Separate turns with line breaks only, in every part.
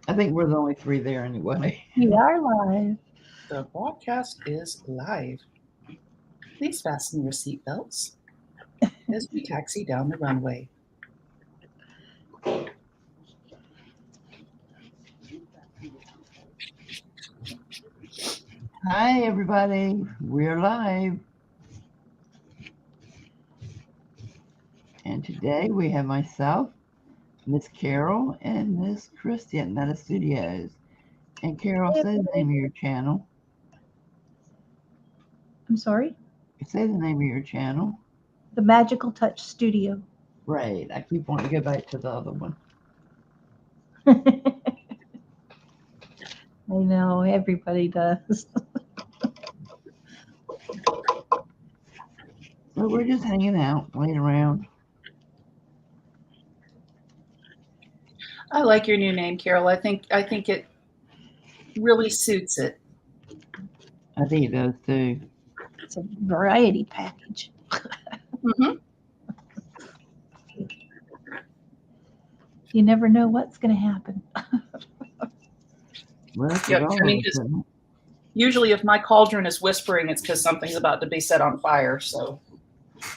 I think we're the only three there anyway.
We are live.
The broadcast is live. Please fasten your seatbelts as we taxi down the runway.
Hi, everybody. We're live. And today we have myself, Miss Carol, and Miss Christy at Meta Studios. And Carol, say the name of your channel.
I'm sorry?
Say the name of your channel.
The Magical Touch Studio.
Right. I keep wanting to go back to the other one.
I know, everybody does.
So we're just hanging out, playing around.
I like your new name, Carol. I think it really suits it.
I think it does too.
It's a variety package.
Mm-hmm.
You never know what's going to happen.
Well, that's
Yep.
what all
I mean,
of us do.
usually if my cauldron is whispering, it's because something's about to be set on fire. So,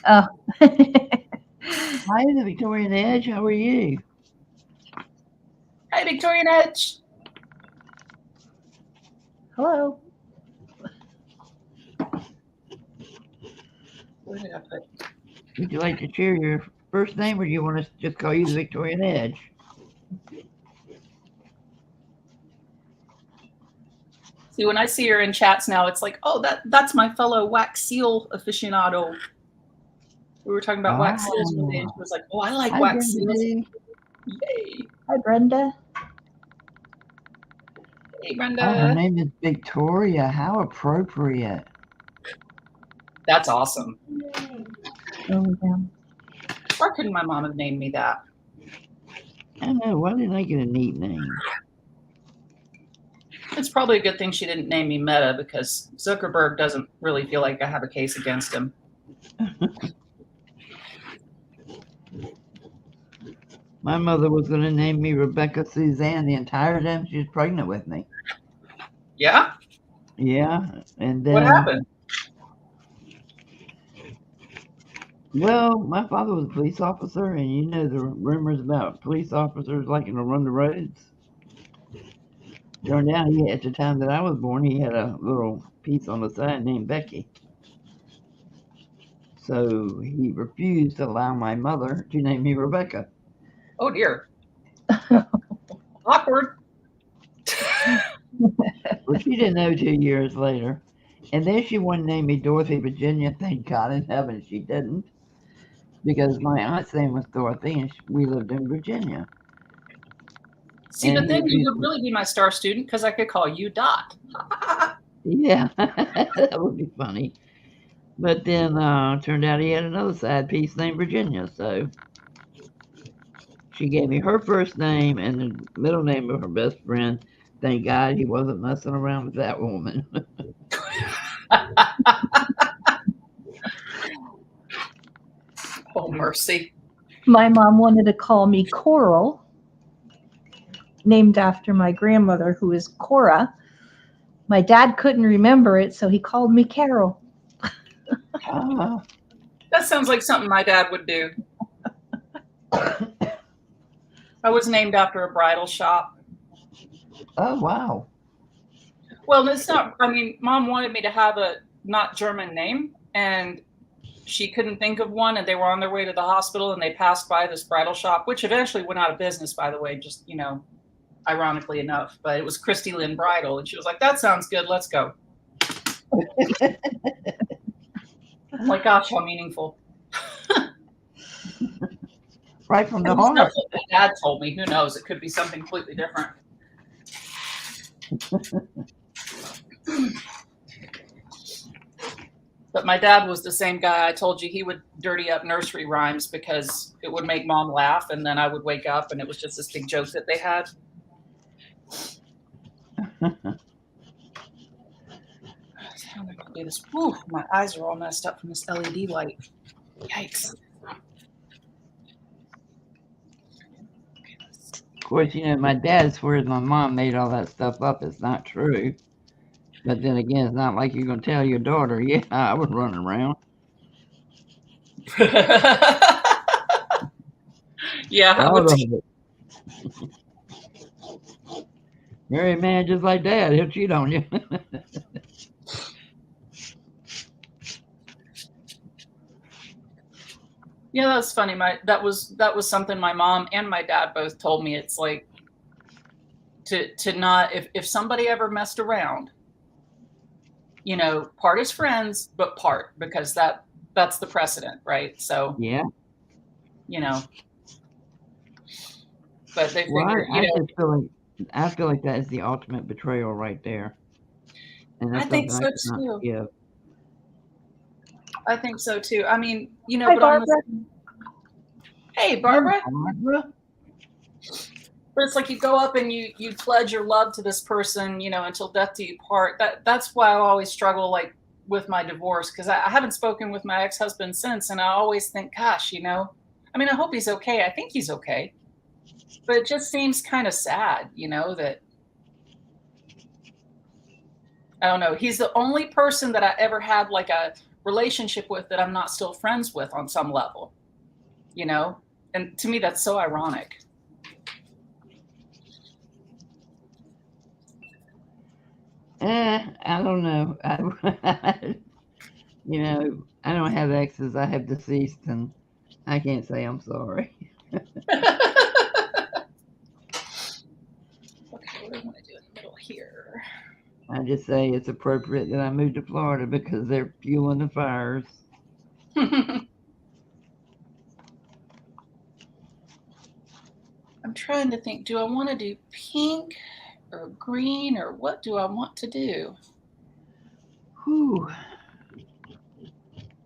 Oh.
Hi, the Victorian Edge. How are you?
hi, Victorian Edge.
Hello.
Where did I put?
Would you like to share your first name, or do you want us to just call you the Victorian Edge?
See, when I see her in chats now, it's like, oh, that's my fellow wax seal aficionado. We were talking about wax seals one day, and she was like, oh, I like
Hi,
wax
Brenda
seals.
D.
Yay.
Hi, Brenda.
Hey,
Oh, her
Brenda.
name is Victoria. How appropriate.
That's awesome.
Oh, yeah.
Why couldn't my mom have named me that?
I don't know. Why didn't I get a neat name?
It's probably a good thing she didn't name me Meta, because Zuckerberg doesn't really feel like I have a case against him.
My mother was going to name me Rebecca Suzanne the entire time she was pregnant with me.
Yeah?
Yeah, and then
What happened?
Well, my father was a police officer, and you know the rumors about police officers liking to run the roads. Turned out at the time that I was born, he had a little piece on the side named Becky. So he refused to allow my mother to name me Rebecca.
Oh, dear. Awkward.
Well, she didn't know 2 years later. And then she wanted to name me Dorothy Virginia. Thank God in heaven she didn't. Because my aunt's name was Dorothy, and we lived in Virginia.
See, but then you would really be my star student, because I could call you Dot.
Yeah, that would be funny. But then turned out he had another side piece named Virginia. So she gave me her first name and the middle name of her best friend. Thank God he wasn't messing around with that woman.
Oh, mercy.
My mom wanted to call me Coral, named after my grandmother, who is Cora. My dad couldn't remember it, so he called me Carol.
That sounds like something my dad would do. I was named after a bridal shop.
Oh, wow.
Well, it's not, I mean, Mom wanted me to have a not German name, and she couldn't think of one, and they were on their way to the hospital, and they passed by this bridal shop, which eventually went out of business, by the way, just, ironically enough. But it was Christy Lynn Bridal, and she was like, that sounds good, let's go. I'm like, gosh, how meaningful.
Right from the heart.
That's what my dad told me. Who knows? It could be something completely different. But my dad was the same guy. I told you he would dirty up nursery rhymes because it would make Mom laugh, and then I would wake up and it was just this big joke that they had. How am I gonna do this? Whew, my eyes are all messed up from this LED light. Yikes.
course, my dad swears my mom made all that stuff up. It's not true. But then again, it's not like you're going to tell your daughter, yeah, I was running around.
Yeah, I would
Proud of it. Marry a man just like Dad, he'll cheat on you.
Yeah, that's funny. That was something my mom and my dad both told me. It's like to not, if somebody ever messed around, part as friends, but part, because that's the precedent, right? So
Yeah.
But they
Well,
figure,
I feel like that is the ultimate betrayal right there. And
I
that's
think
something
so
I cannot
too.
forgive.
I think so too. I mean,
Hi,
but on
Barbara.
hey, Barbara.
Barbara?
But it's like you go up and you pledge your love to this person, until death do you part. That's why I always struggle, like, with my divorce, because I haven't spoken with my ex-husband since, and I always think, gosh, I mean, I hope he's okay. I think he's okay, but it just seems kind of sad, that I don't know. He's the only person that I ever had like a relationship with that I'm not still friends with on some level, and to me that's so ironic.
I don't know. I don't have exes. I have deceased, and I can't say I'm sorry.
Okay, what do I want to do in the middle here?
I just say it's appropriate that I moved to Florida because they're fueling the fires.
I'm trying to think, do I want to do pink or green, or what do I want to do?
Whew.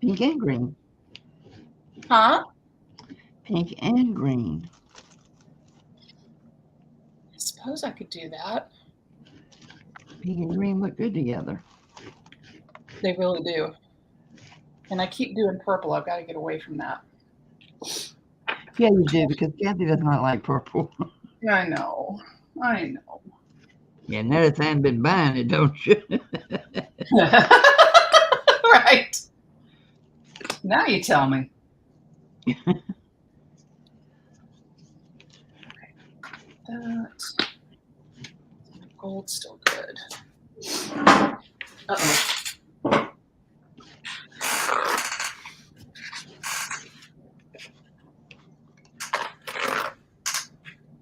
Pink and green.
Huh?
Pink and green.
I suppose I could do that.
Pink and green look good together.
They really do. And I keep doing purple. I've got to get away from that.
Yeah, you do, because Kathy does not like purple.
I know.
Yeah, notice I haven't been buying it, don't you?
Right. Now you tell me. That gold's still good. Uh-oh.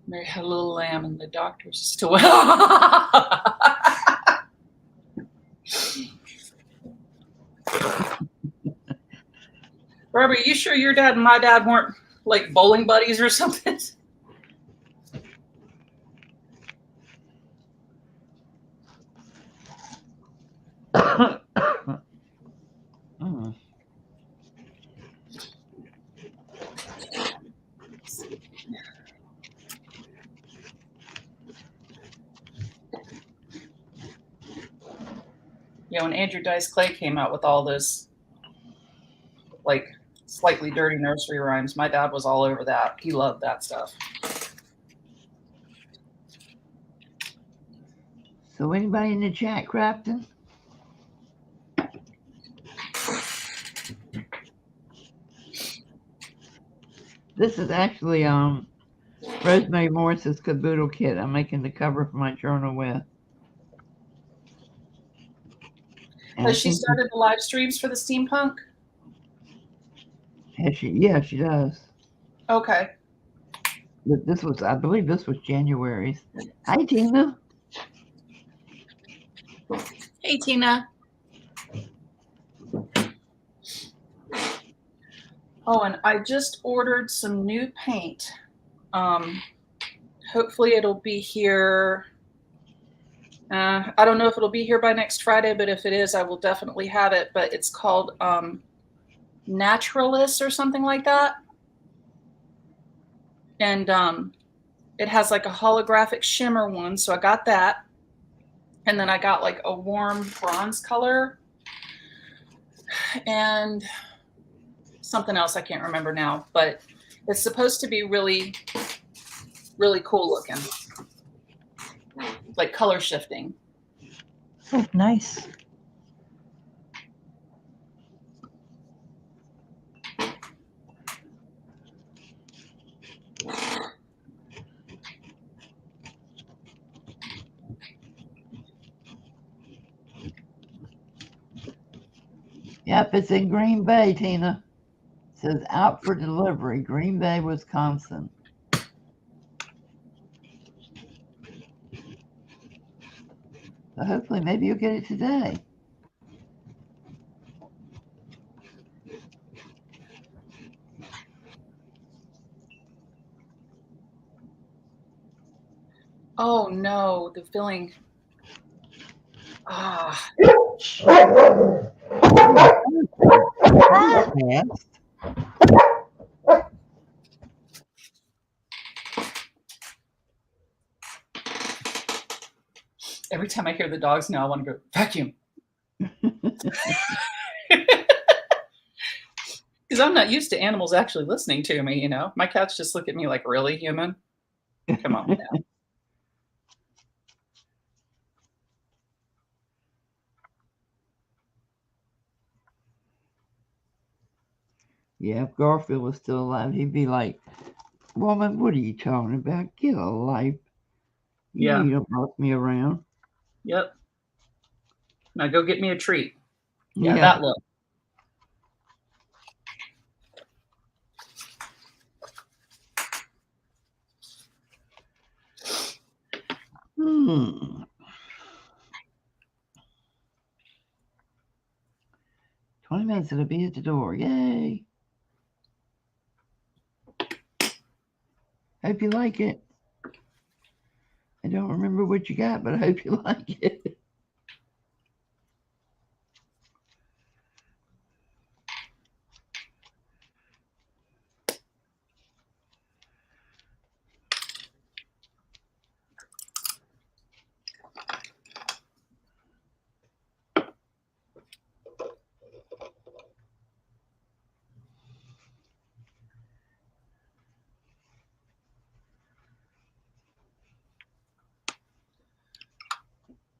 Mary had a little lamb and the doctor's still. Barbara, you sure your dad and my dad weren't like bowling buddies or something? Yeah, when Andrew Dice Clay came out with all those like slightly dirty nursery rhymes, my dad was all over that. He loved that stuff.
So anybody in the chat, Crafton? This is actually Rosemary Morris's caboodle kit I'm making the cover for my journal with. And
Has she started the live streams for the steampunk?
Has she? Yeah, she does.
Okay.
This was, I believe this was January's. Hi, Tina.
Hey, Tina. Oh, and I just ordered some new paint. Hopefully it'll be here. I don't know if it'll be here by next Friday, but if it is, I will definitely have it. But it's called Naturalis or something like that. And it has like a holographic shimmer one. So I got that. And then I got like a warm bronze color. And something else I can't remember now. But it's supposed to be really really cool looking. Like color shifting.
Oh, nice.
Yep, it's in Green Bay, Tina. It says out for delivery, Green Bay, Wisconsin. So hopefully, maybe you'll get it today.
Oh no, the filling. Ah.
Fast.
Every time I hear the dogs now, I want to go vacuum. Because I'm not used to animals actually listening to me, you know. My cats just look at me like, really, human? Come on now.
Yeah, if Garfield was still alive, he'd be like, woman, what are you talking about? Get a life.
Yeah.
You don't boss me around.
Yep. Now go get me a treat. Yeah, that look.
Hmm. 20 minutes, it'll be at the door. Yay. Hope you like it. I don't remember what you got, but I hope you like it.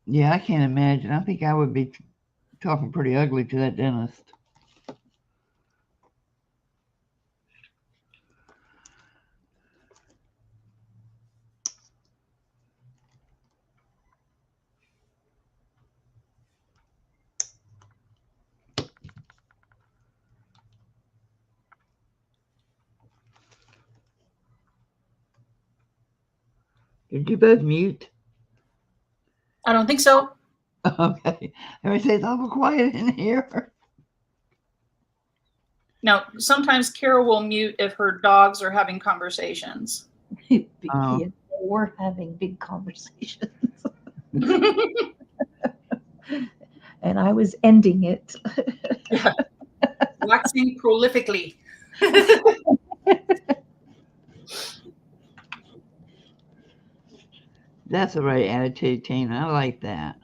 Yeah, I can't imagine. I think I would be talking pretty ugly to that dentist. Did you both mute?
I don't think so.
Okay. Everybody say it's awful quiet in here.
Now, sometimes Carol will mute if her dogs are having conversations.
We're having big conversations. And I was ending it.
Yeah. Waxing prolifically.
That's the right attitude, Tina. I like that.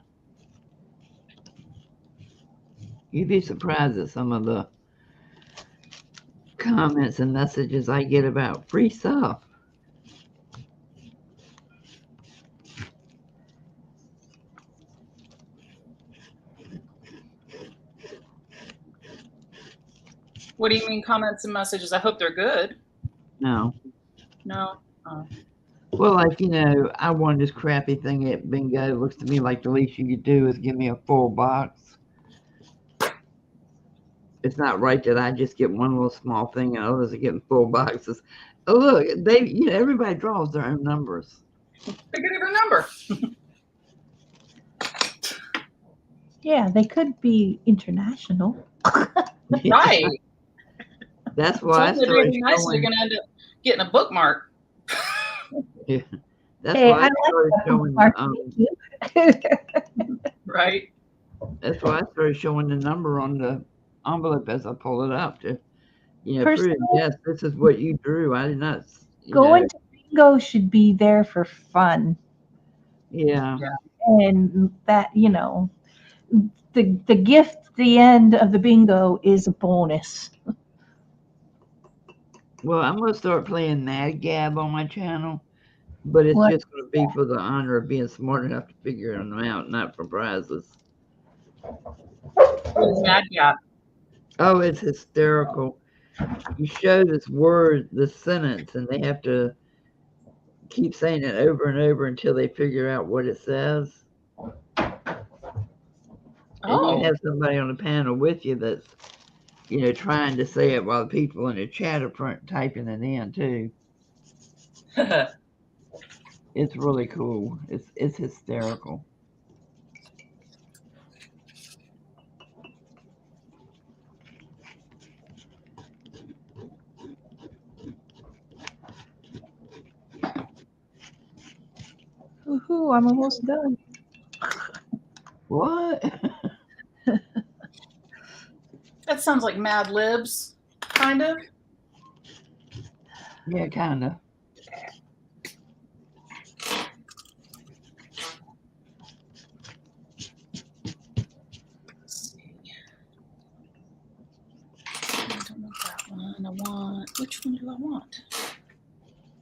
You'd be surprised at some of the comments and messages I get about free stuff.
What do you mean comments and messages? I hope they're good.
No.
No. Oh.
Well, like, I won this crappy thing at bingo. It looks to me like the least you could do is give me a full box. It's not right that I just get one little small thing and others are getting full boxes. Oh, look, everybody draws their own numbers.
They get every number.
Yeah, they could be international.
Right.
That's why I started
You're going to end up getting a bookmark.
Yeah. That's why I started showing
right.
That's why I started showing the number on the envelope as I pull it out to, prove, yes, this is what you drew. I did not.
Going to bingo should be there for fun.
Yeah.
And that, the gift at the end of the bingo is a bonus.
Well, I'm going to start playing Mad Gab on my channel. But it's
What?
just going to be for the honor of being smart enough to figure them out, not for prizes.
What is Mad Gap?
Oh, it's hysterical. You show this word, this sentence, and they have to keep saying it over and over until they figure out what it says. And you
Oh,
have somebody on the panel with you that's, trying to say it while the people in the chat are typing it in too. It's really cool. It's hysterical.
Woohoo, I'm almost done.
What?
that sounds like Mad Libs, kind of.
Yeah, kind of.
Let's see. I don't want that one. I want. Which one do I want?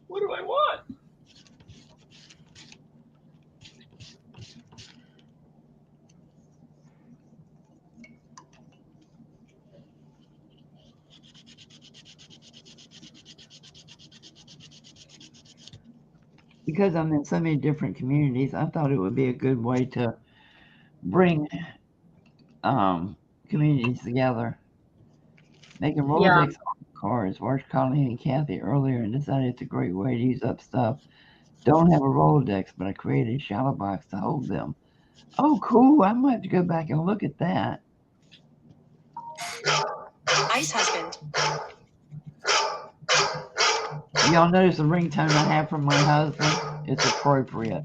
What do I want?
Because I'm in so many different communities, I thought it would be a good way to bring communities together. Making
Yeah.
Rolodex cards. Watched Colleen and Kathy earlier and decided it's a great way to use up stuff. Don't have a Rolodex, but I created a shallow box to hold them. Oh, cool. I might have to go back and look at that.
Ice husband.
Y'all notice the ringtone I have from my husband? It's appropriate.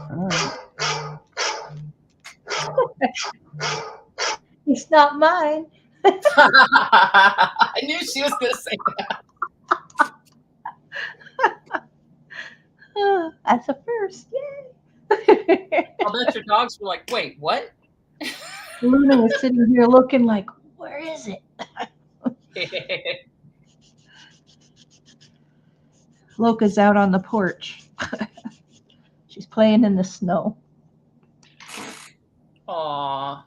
All right.
It's not mine.
I knew she was going to say that.
That's a first. Yay.
I'll bet your dogs were like, wait, what?
Luna was sitting here looking like, where is it? Loca's out on the porch. She's playing in the snow.
Aw.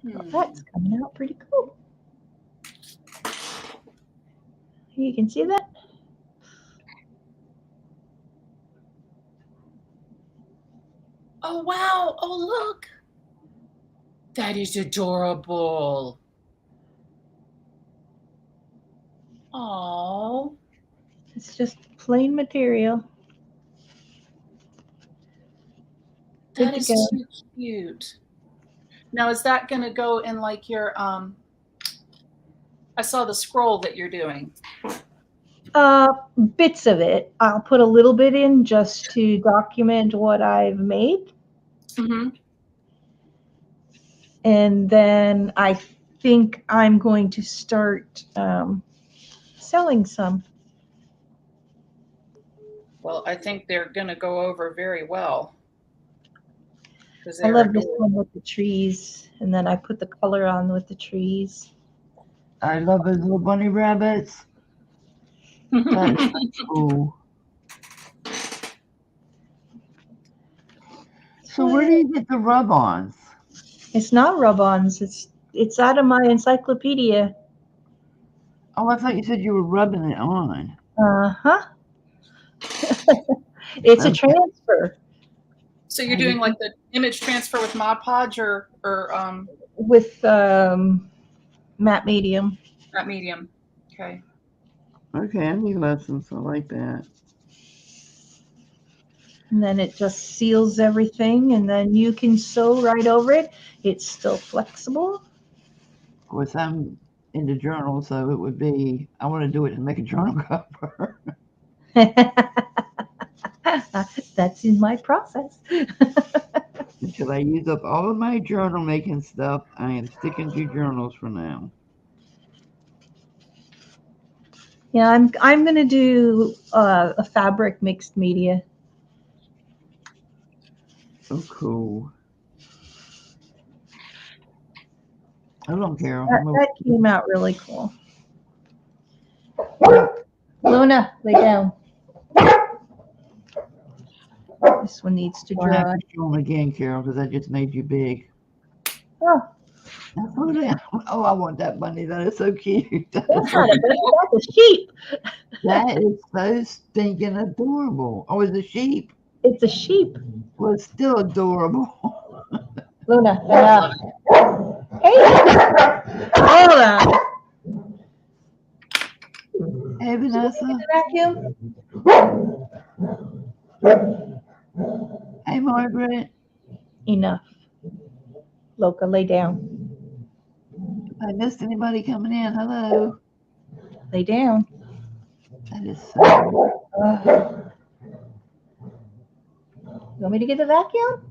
That's coming out pretty cool. You can see that?
Oh, wow. Oh, look. That is adorable. Oh.
It's just plain material.
That
Good
is
to go.
too cute. Now, is that going to go in like your, I saw the scroll that you're doing.
Bits of it. I'll put a little bit in just to document what I've made.
Mm-hmm.
And then I think I'm going to start selling some.
Well, I think they're going to go over very well.
I love this one with the trees, and then I put the color on with the trees.
I love those little bunny rabbits. That's cool. So where do you get the rub-ons?
It's not rub-ons. It's out of my encyclopedia.
Oh, I thought you said you were rubbing it on.
Uh-huh. It's a
Okay.
transfer.
So you're doing like the image transfer with Mod Podge or
with matte medium.
That medium. Okay.
Okay, I need lessons. I like that.
And then it just seals everything, and then you can sew right over it. It's still flexible.
Of course, I'm into journals, so it would be, I want to do it to make a journal cover.
That's in my process.
Until I use up all of my journal making stuff, I am sticking to journals for now.
Yeah, I'm gonna do a fabric mixed media.
Oh, cool. I don't care.
That came out really cool. Luna, lay down. This one needs to
I'll have
dry.
to show them again, Carol, because I just made you big.
Oh,
Now slow down. Oh, I want that bunny. That is so cute.
that's not a bunny, that's a sheep.
That is so stinking adorable. Oh, it's a sheep.
It's a sheep.
Well, it's still adorable.
Luna, enough. Hey, hold on.
Hey, Vanessa.
Vacuum.
Hey, Margaret.
Enough. Loca, lay down.
If I missed anybody coming in, hello.
Lay down.
That is so.
You want me to get the vacuum?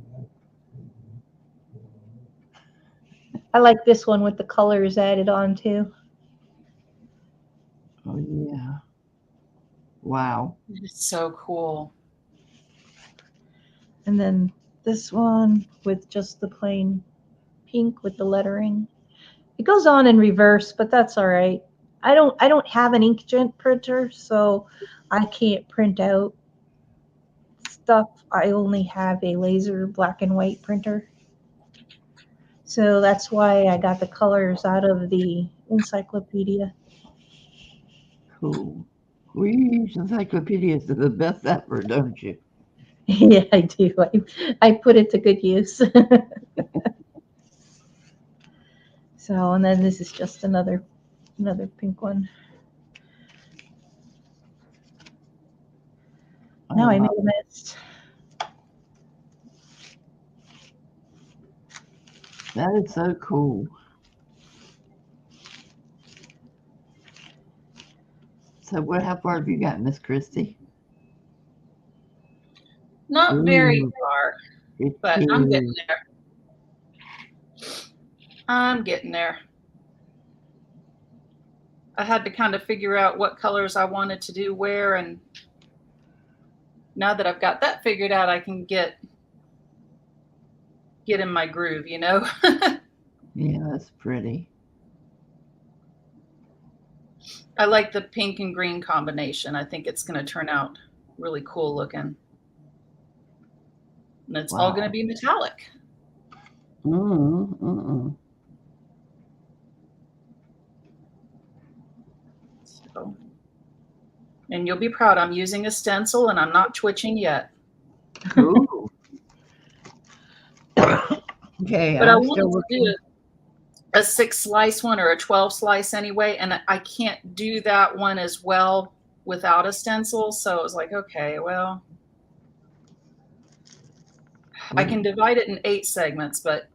I like this one with the colors added on too.
Oh, yeah. Wow.
It's so cool.
And then this one with just the plain pink with the lettering. It goes on in reverse, but that's all right. I don't have an inkjet printer, so I can't print out stuff. I only have a laser black and white printer. So that's why I got the colors out of the encyclopedia.
Cool. We use encyclopedias to the best effort, don't you?
Yeah, I do. I put it to good use. So, and then this is just another pink one. Now I made a mess.
That is so cool. So, how far have you gotten, Miss Christie?
Not very
Ooh,
far,
it's
but I'm getting
cute.
there. I'm getting there. I had to kind of figure out what colors I wanted to do where, and now that I've got that figured out, I can get in my groove, you know?
Yeah, that's pretty.
I like the pink and green combination. I think it's going to turn out really cool looking. And it's all going to
Wow.
be metallic. So, and you'll be proud. I'm using a stencil and I'm not twitching yet.
Cool. Okay,
But I
I'm still
wanted to do
looking.
a 6-slice one or a 12-slice anyway, and I can't do that one as well without a stencil. So it was like, okay, well, I can divide it in 8 segments, but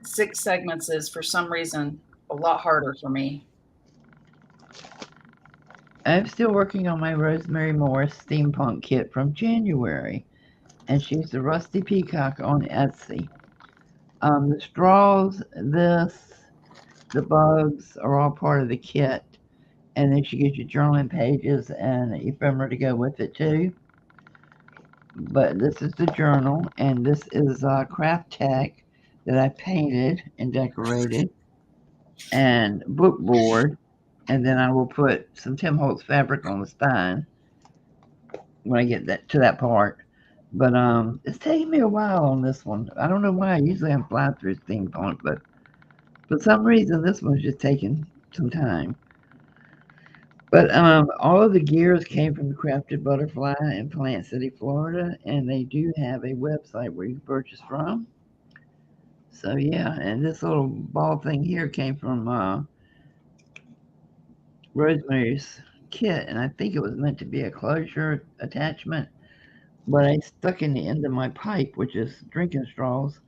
6 segments is for some reason a lot harder for me.
I'm still working on my Rosemary Morris steampunk kit from January, and she's the Rusty Peacock on Etsy. The straws, the bugs are all part of the kit, and then she gives you journaling pages and an ephemera to go with it too. But this is the journal, and this is craft tech that I painted and decorated, and book board, and then I will put some Tim Holtz fabric on the spine when I get to that part. But it's taking me a while on this one. I don't know why. Usually I'm flying through steampunk, but for some reason this one's just taking some time. But all of the gears came from the Crafted Butterfly in Plant City, Florida, and they do have a website where you can purchase from. So yeah, and this little ball thing here came from Rosemary's kit, and I think it was meant to be a closure attachment, but I stuck in the end of my pipe, which is drinking straws,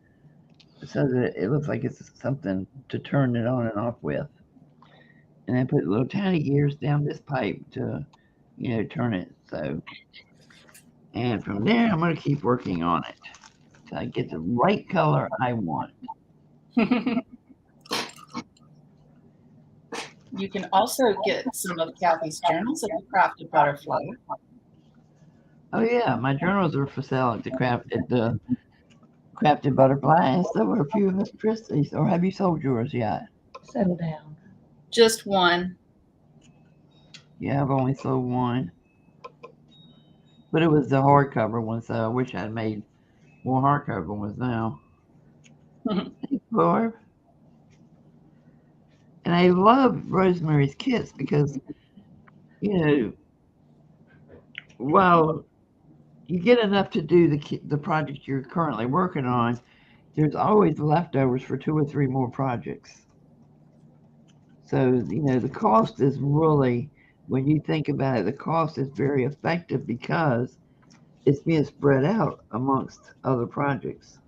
so that it looks like it's something to turn it on and off with. And I put little tiny gears down this pipe to, turn it. So, and from there, I'm going to keep working on it till I get the right color I want.
You can also get some of Kathy's journals at the Crafted Butterfly.
Oh yeah, my journals are for sale at the Crafted Butterfly, and so are a few of Miss Christie's. Or have you sold yours yet?
Settle down.
Just one.
Yeah, I've only sold one. But it was the hardcover one, so I wish I'd made more hardcover ones now. Thanks, Barb. And I love Rosemary's Kiss because, you know, while you get enough to do the project you're currently working on, there's always leftovers for 2 or 3 more projects. So, the cost is really, when you think about it, the cost is very effective because it's being spread out amongst other projects.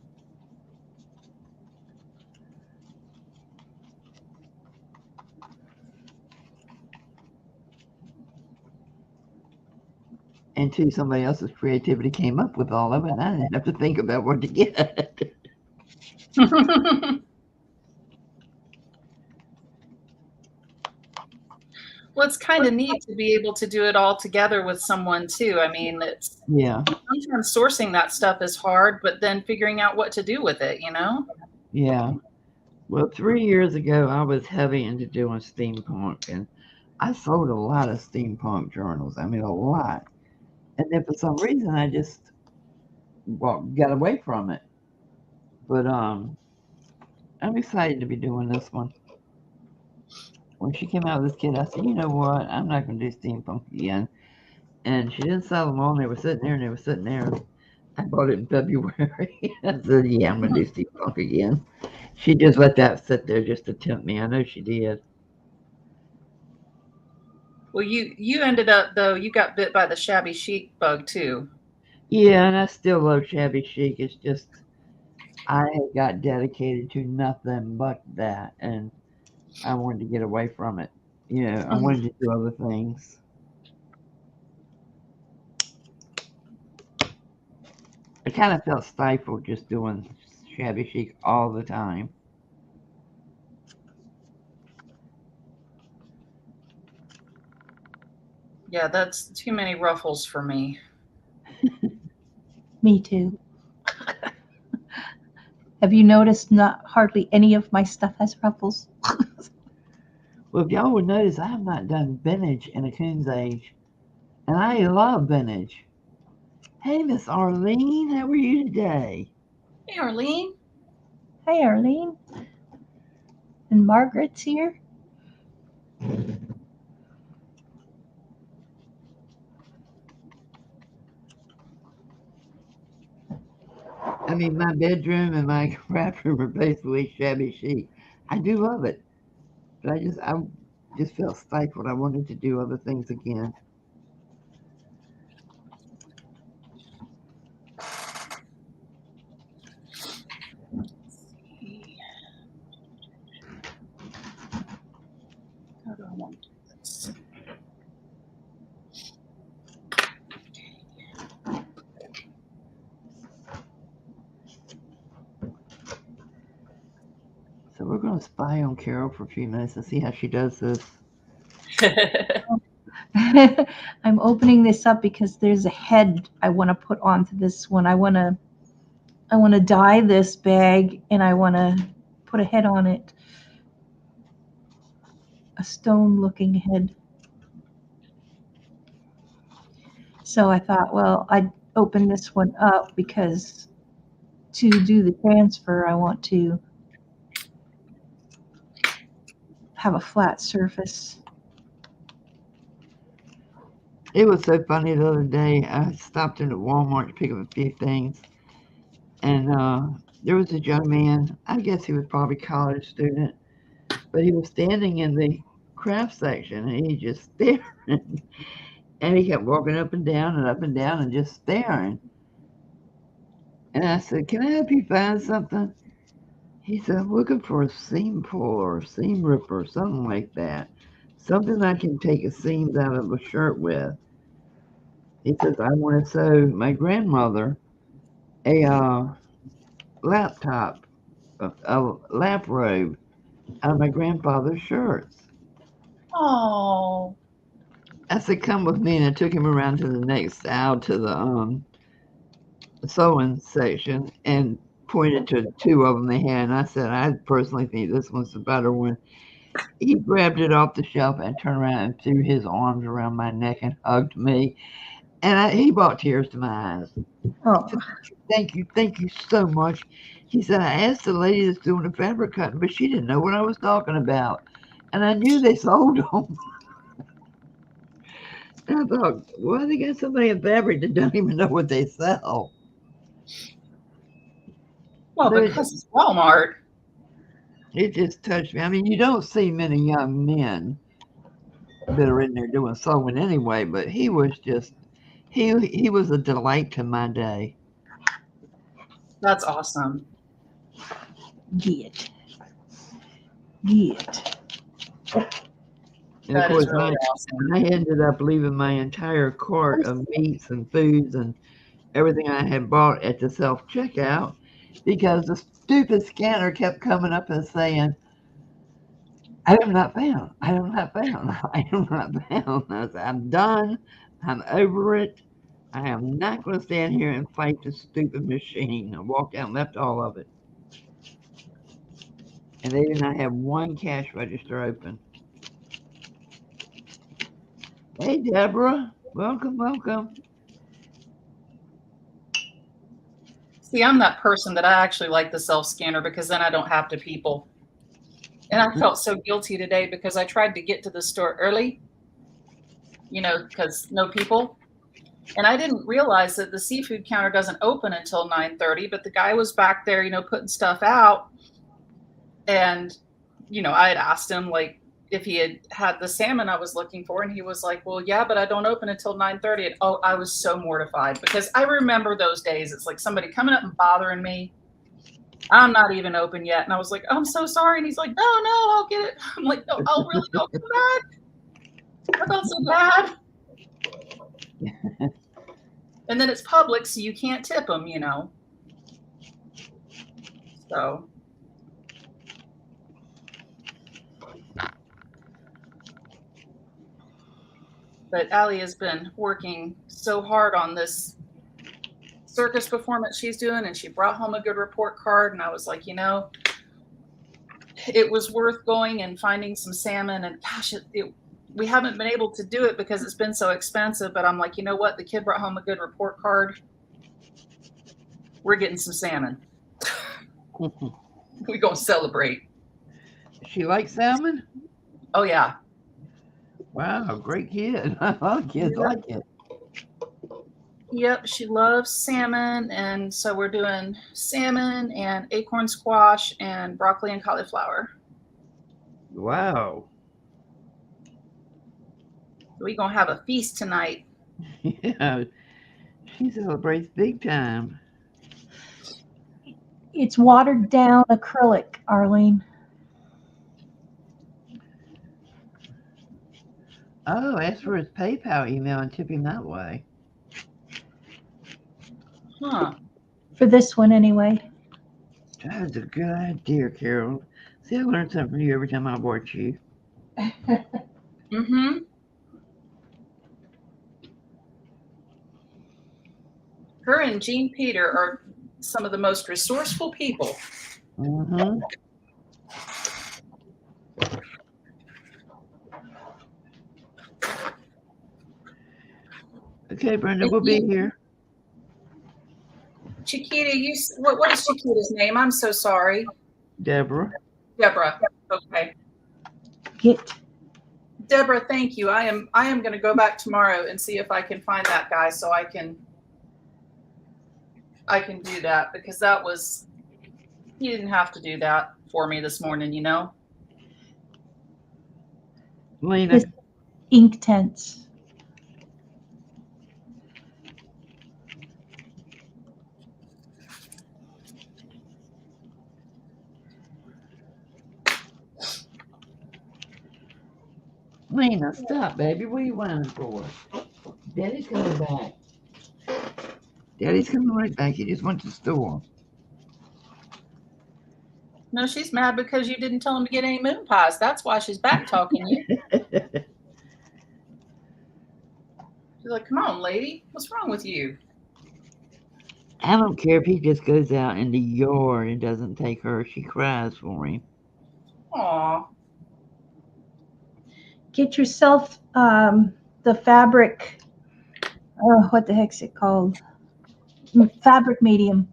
And two, somebody else's creativity came up with all of it, and I didn't have to think about what to get.
Well, it's kind of neat to be able to do it all together with someone too. I mean, it's
Yeah,
sometimes sourcing that stuff is hard, but then figuring out what to do with it, you know?
yeah. Well, 3 years ago, I was heavy into doing steampunk, and I sold a lot of steampunk journals. I mean, a lot. And then for some reason, I just got away from it. But I'm excited to be doing this one. When she came out with this kit, I said, you know what? I'm not going to do steampunk again. And she didn't sell them all. They were sitting there, and they were sitting there. I bought it in February. I said, yeah, I'm going to do steampunk again. She just let that sit there just to tempt me. I know she did.
Well, you ended up though, you got bit by the shabby chic bug too.
Yeah, and I still love shabby chic. It's just I had got dedicated to nothing but that, and I wanted to get away from it. I wanted to do other things. I kind of felt stifled just doing shabby chic all the time.
Yeah, that's too many ruffles for me.
Me too. Have you noticed not hardly any of my stuff has ruffles?
Well, if y'all would notice, I have not done vintage in a coon's age, and I love vintage. Hey, Miss Arlene, how are you today?
Hey, Arlene.
Hey, Arlene. And Margaret's here.
I mean, my bedroom and my craft room are basically shabby chic. I do love it, but I just felt stifled. I wanted to do other things again.
How do I want to do this?
So we're going to spy on Carol for a few minutes and see how she does this.
I'm opening this up because there's a head I want to put onto this one. I want to dye this bag and I want to put a head on it. A stone looking head. So I thought, well, I'd open this one up because to do the transfer, I want to have a flat surface.
It was so funny the other day. I stopped in at Walmart to pick up a few things, and there was a young man. I guess he was probably a college student, but he was standing in the craft section, and he just staring. And he kept walking up and down and up and down and just staring. And I said, "Can I help you find something?" He said, "I'm looking for a seam puller or seam ripper, or something like that. Something I can take a seams out of a shirt with." He says, "I want to sew my grandmother a laptop, a lap robe out of my grandfather's shirts."
Oh,
I said, "Come with me," and I took him around to the next aisle to the sewing section, and pointed to two of them they had, and I said, I personally think this one's the better one. He grabbed it off the shelf and turned around and threw his arms around my neck and hugged me. And he brought tears to my eyes.
Oh,
Thank you so much. He said, I asked the lady that's doing the fabric cutting, but she didn't know what I was talking about. And I knew they sold them. And I thought, well, they got somebody in fabric that don't even know what they sell.
Well,
But
because it's Walmart.
it just touched me. I mean, you don't see many young men that are in there doing sewing anyway, but he was just, he was a delight to my day.
That's awesome.
get.
And of
That is
course,
really awesome.
I ended up leaving my entire cart of meats and foods and everything I had bought at the self checkout because the stupid scanner kept coming up and saying, item not found, item not found, item not found. I said, I'm done. I'm over it. I am not going to stand here and fight this stupid machine. I walked out and left all of it. And they did not have one cash register open. Hey, Deborah. Welcome, welcome.
See, I'm that person that I actually like the self scanner because then I don't have to people. And I felt so guilty today because I tried to get to the store early, because no people. And I didn't realize that the seafood counter doesn't open until 9:30, but the guy was back there, putting stuff out. And, I had asked him like if he had the salmon I was looking for. And he was like, well, yeah, but I don't open until 9:30. And I was so mortified because I remember those days. It's like somebody coming up and bothering me. I'm not even open yet. And I was like, I'm so sorry. And he's like, no, I'll get it. I'm like, no, I'll really don't come back. I felt so bad. And then it's public, so you can't tip them, So. But Allie has been working so hard on this circus performance she's doing, and she brought home a good report card. And I was like, it was worth going and finding some salmon. And gosh, we haven't been able to do it because it's been so expensive. But I'm like, you know what? The kid brought home a good report card. We're getting some salmon. We're going to celebrate.
She likes salmon?
Oh, yeah.
Wow, great kid. Kids like it.
Yep, she loves salmon. And so we're doing salmon and acorn squash and broccoli and cauliflower.
Wow.
We're going to have a feast tonight.
Yeah, she celebrates big time.
It's watered down acrylic, Arlene.
Oh, ask for his PayPal email and tip him that way.
Huh.
For this one, anyway.
That's a good idea, Carol. See, I learn something from you every time I watch you.
Mm-hmm. Her and Jean Peter are some of the most resourceful people.
Mm-hmm. Okay, Brenda, we'll be here.
Chiquita, what is Chiquita's name? I'm so sorry.
Deborah.
Deborah. Okay. Deborah, thank you. I am going to go back tomorrow and see if I can find that guy so I can do that, because he didn't have to do that for me this morning,
Lena.
Ink tents.
Lena, stop, baby. What are you whining for? Daddy's coming back. Daddy's coming right back. He just went to the store.
No, she's mad because you didn't tell him to get any moon pies. That's why she's back talking you. She's like, come on, lady. What's wrong with you?
I don't care if he just goes out in the yard and doesn't take her. She cries for him.
Aw.
Get yourself the fabric. Oh, what the heck's it called? Fabric medium,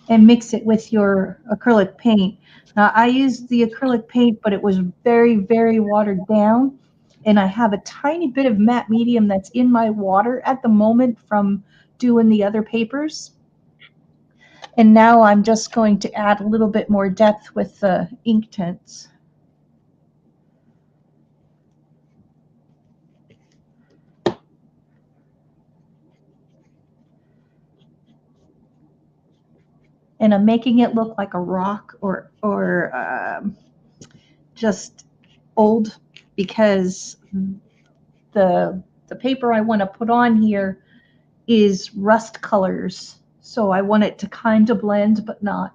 and mix it with your acrylic paint. Now, I used the acrylic paint, but it was very, very watered down. And I have a tiny bit of matte medium that's in my water at the moment from doing the other papers. And now I'm just going to add a little bit more depth with the ink tints. And I'm making it look like a rock or just old, because the paper I want to put on here is rust colors. So I want it to kind of blend, but not.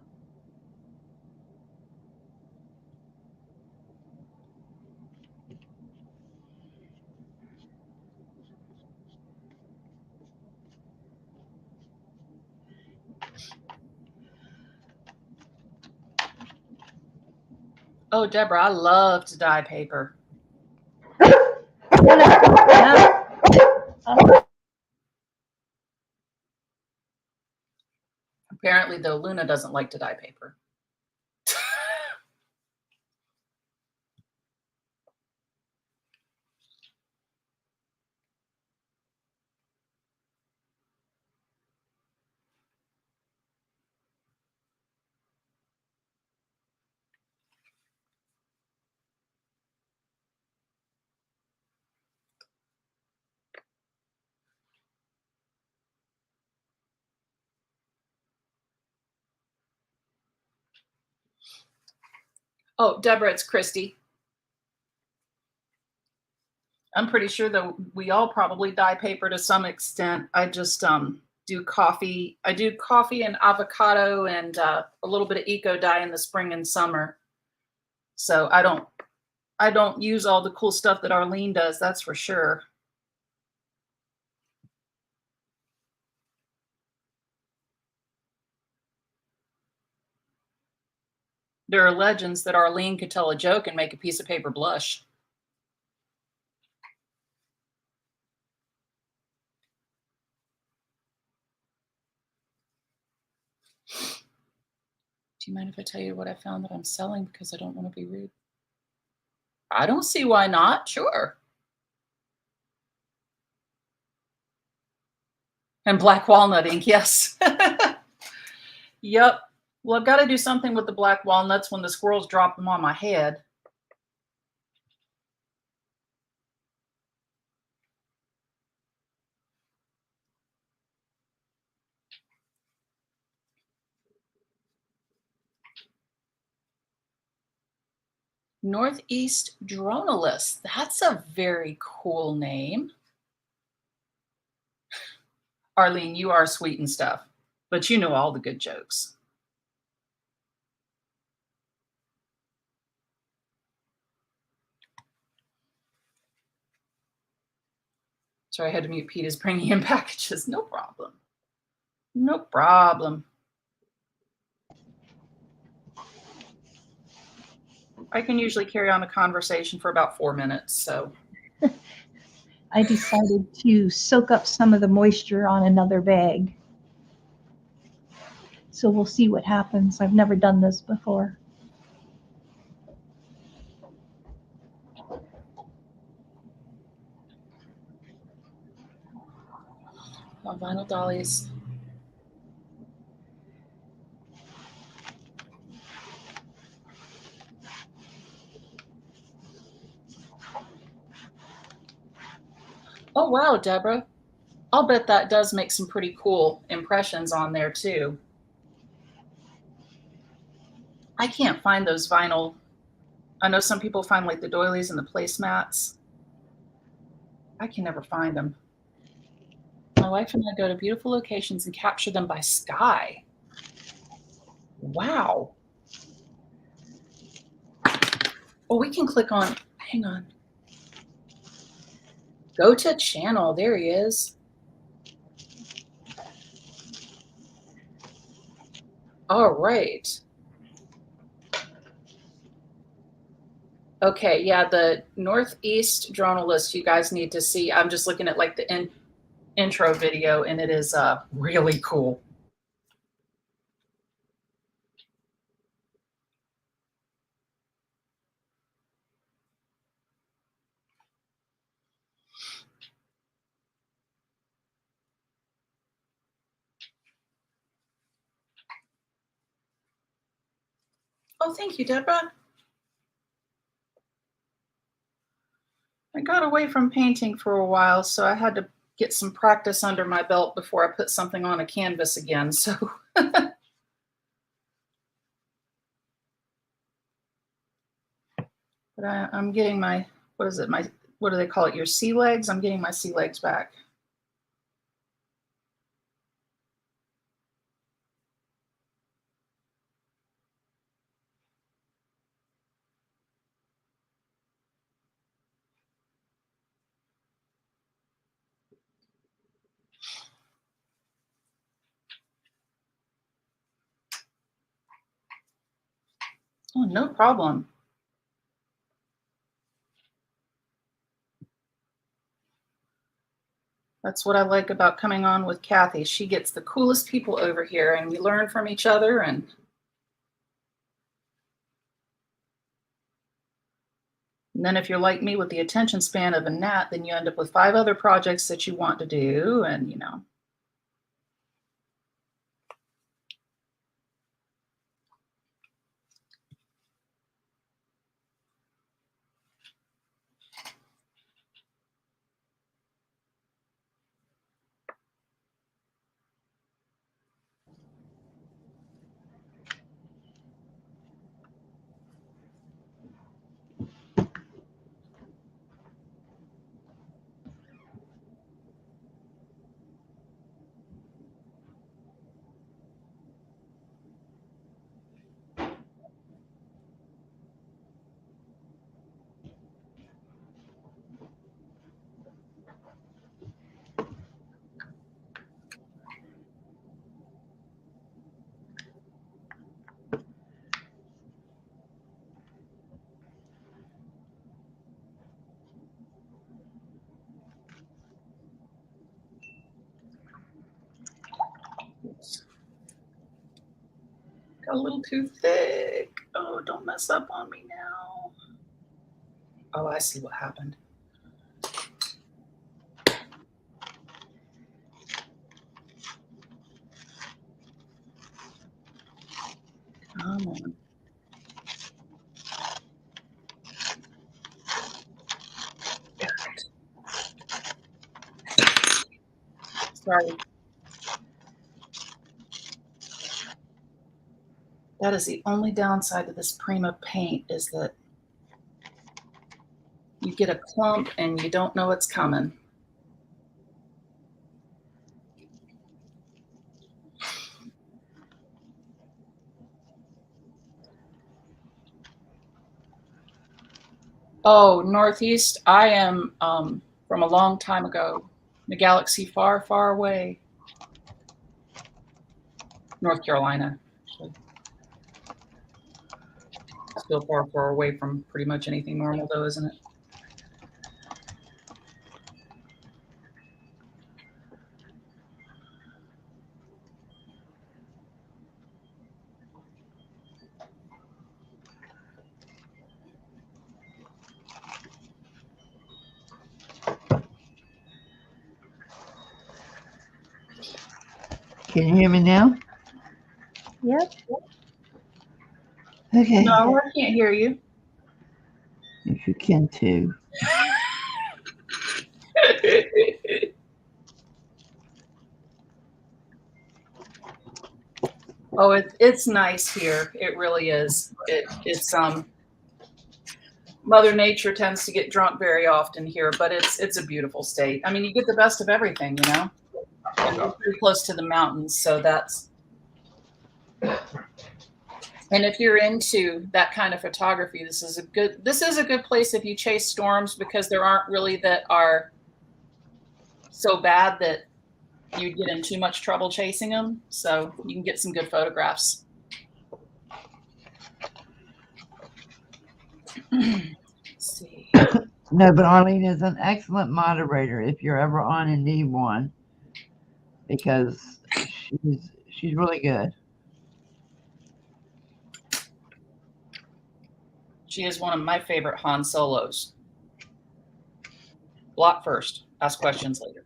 Oh, Deborah, I love to dye paper. Apparently, though, Luna doesn't like to dye paper. Oh, Deborah, it's Christy. I'm pretty sure that we all probably dye paper to some extent. I just do coffee. I do coffee and avocado and a little bit of eco dye in the spring and summer. So I don't use all the cool stuff that Arlene does, that's for sure. There are legends that Arlene could tell a joke and make a piece of paper blush. Do you mind if I tell you what I found that I'm selling, because I don't want to be rude? I don't see why not. Sure. And black walnut ink, yes. Yep. Well, I've got to do something with the black walnuts when the squirrels drop them on my head. Northeast Dronalis. That's a very cool name. Arlene, you are sweet and stuff, but you know all the good jokes. Sorry, I had to mute Pete is bringing in packages. No problem. No problem. I can usually carry on a conversation for about 4 minutes, so.
I decided to soak up some of the moisture on another bag. So we'll see what happens. I've never done this before.
On vinyl dollies. Oh, wow, Deborah. I'll bet that does make some pretty cool impressions on there too. I can't find those vinyl. I know some people find like the doilies and the placemats. I can never find them. My wife and I go to beautiful locations and capture them by sky. Wow. Well, we can click on, hang on. Go to channel, there he is. All right. Okay, yeah, the Northeast Dronalist you guys need to see. I'm just looking at like the intro video, and it is really cool. Oh, thank you, Deborah. I got away from painting for a while, so I had to get some practice under my belt before I put something on a canvas again. So but I'm getting my, what is it? What do they call it? Your sea legs? I'm getting my sea legs back. Oh, no problem. That's what I like about coming on with Kathy. She gets the coolest people over here, and we learn from each other. And then if you're like me with the attention span of a gnat, then you end up with 5 other projects that you want to do, and you know. Oops. Got a little too thick. Oh, don't mess up on me now. Oh, I see what happened. Come on. Sorry. That is the only downside to this Prima paint, is that you get a clump and you don't know it's coming. Oh, Northeast, I am from a long time ago, in a galaxy far, far away. North Carolina, actually. Still far, far away from pretty much anything normal, though, isn't it?
Can you hear me now?
Yep.
Okay.
No, I can't hear you.
If you can too.
Oh, it's nice here. It really is. It's Mother Nature tends to get drunk very often here, but it's a beautiful state. I mean, you get the best of everything, you know. And we're pretty close to the mountains, so that's. And if you're into that kind of photography, this is a good place if you chase storms, because there aren't really that are so bad that you'd get in too much trouble chasing them. So you can get some good photographs. Let's see.
No, but Arlene is an excellent moderator if you're ever on and need one, because she's really good.
She is one of my favorite Han Solos. Block first, ask questions later.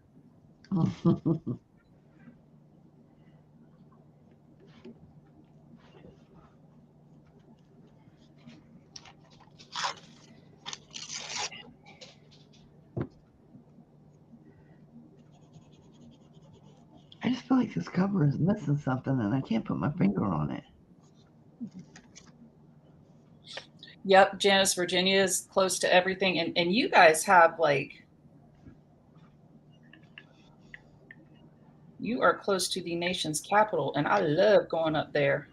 I just feel like this cover is missing something, and I can't put my finger on it.
Yep, Janice, Virginia is close to everything. And you guys have you are close to the nation's capital, and I love going up there.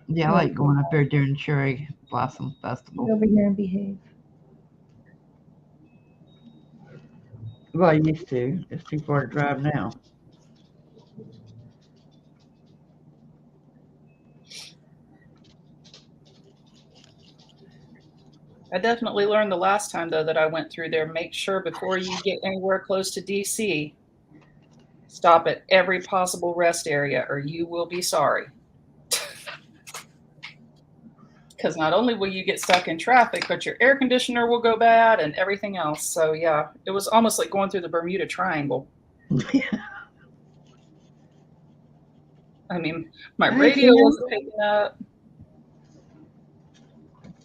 Yeah, I like going up there during Cherry Blossom Festival.
Over here and behave.
Well, I used to. It's too far to drive now.
I definitely learned the last time, though, that I went through there, make sure before you get anywhere close to DC, stop at every possible rest area or you will be sorry. Because not only will you get stuck in traffic, but your air conditioner will go bad and everything else. So, yeah, it was almost like going through the Bermuda Triangle. I mean, my radio was picking up.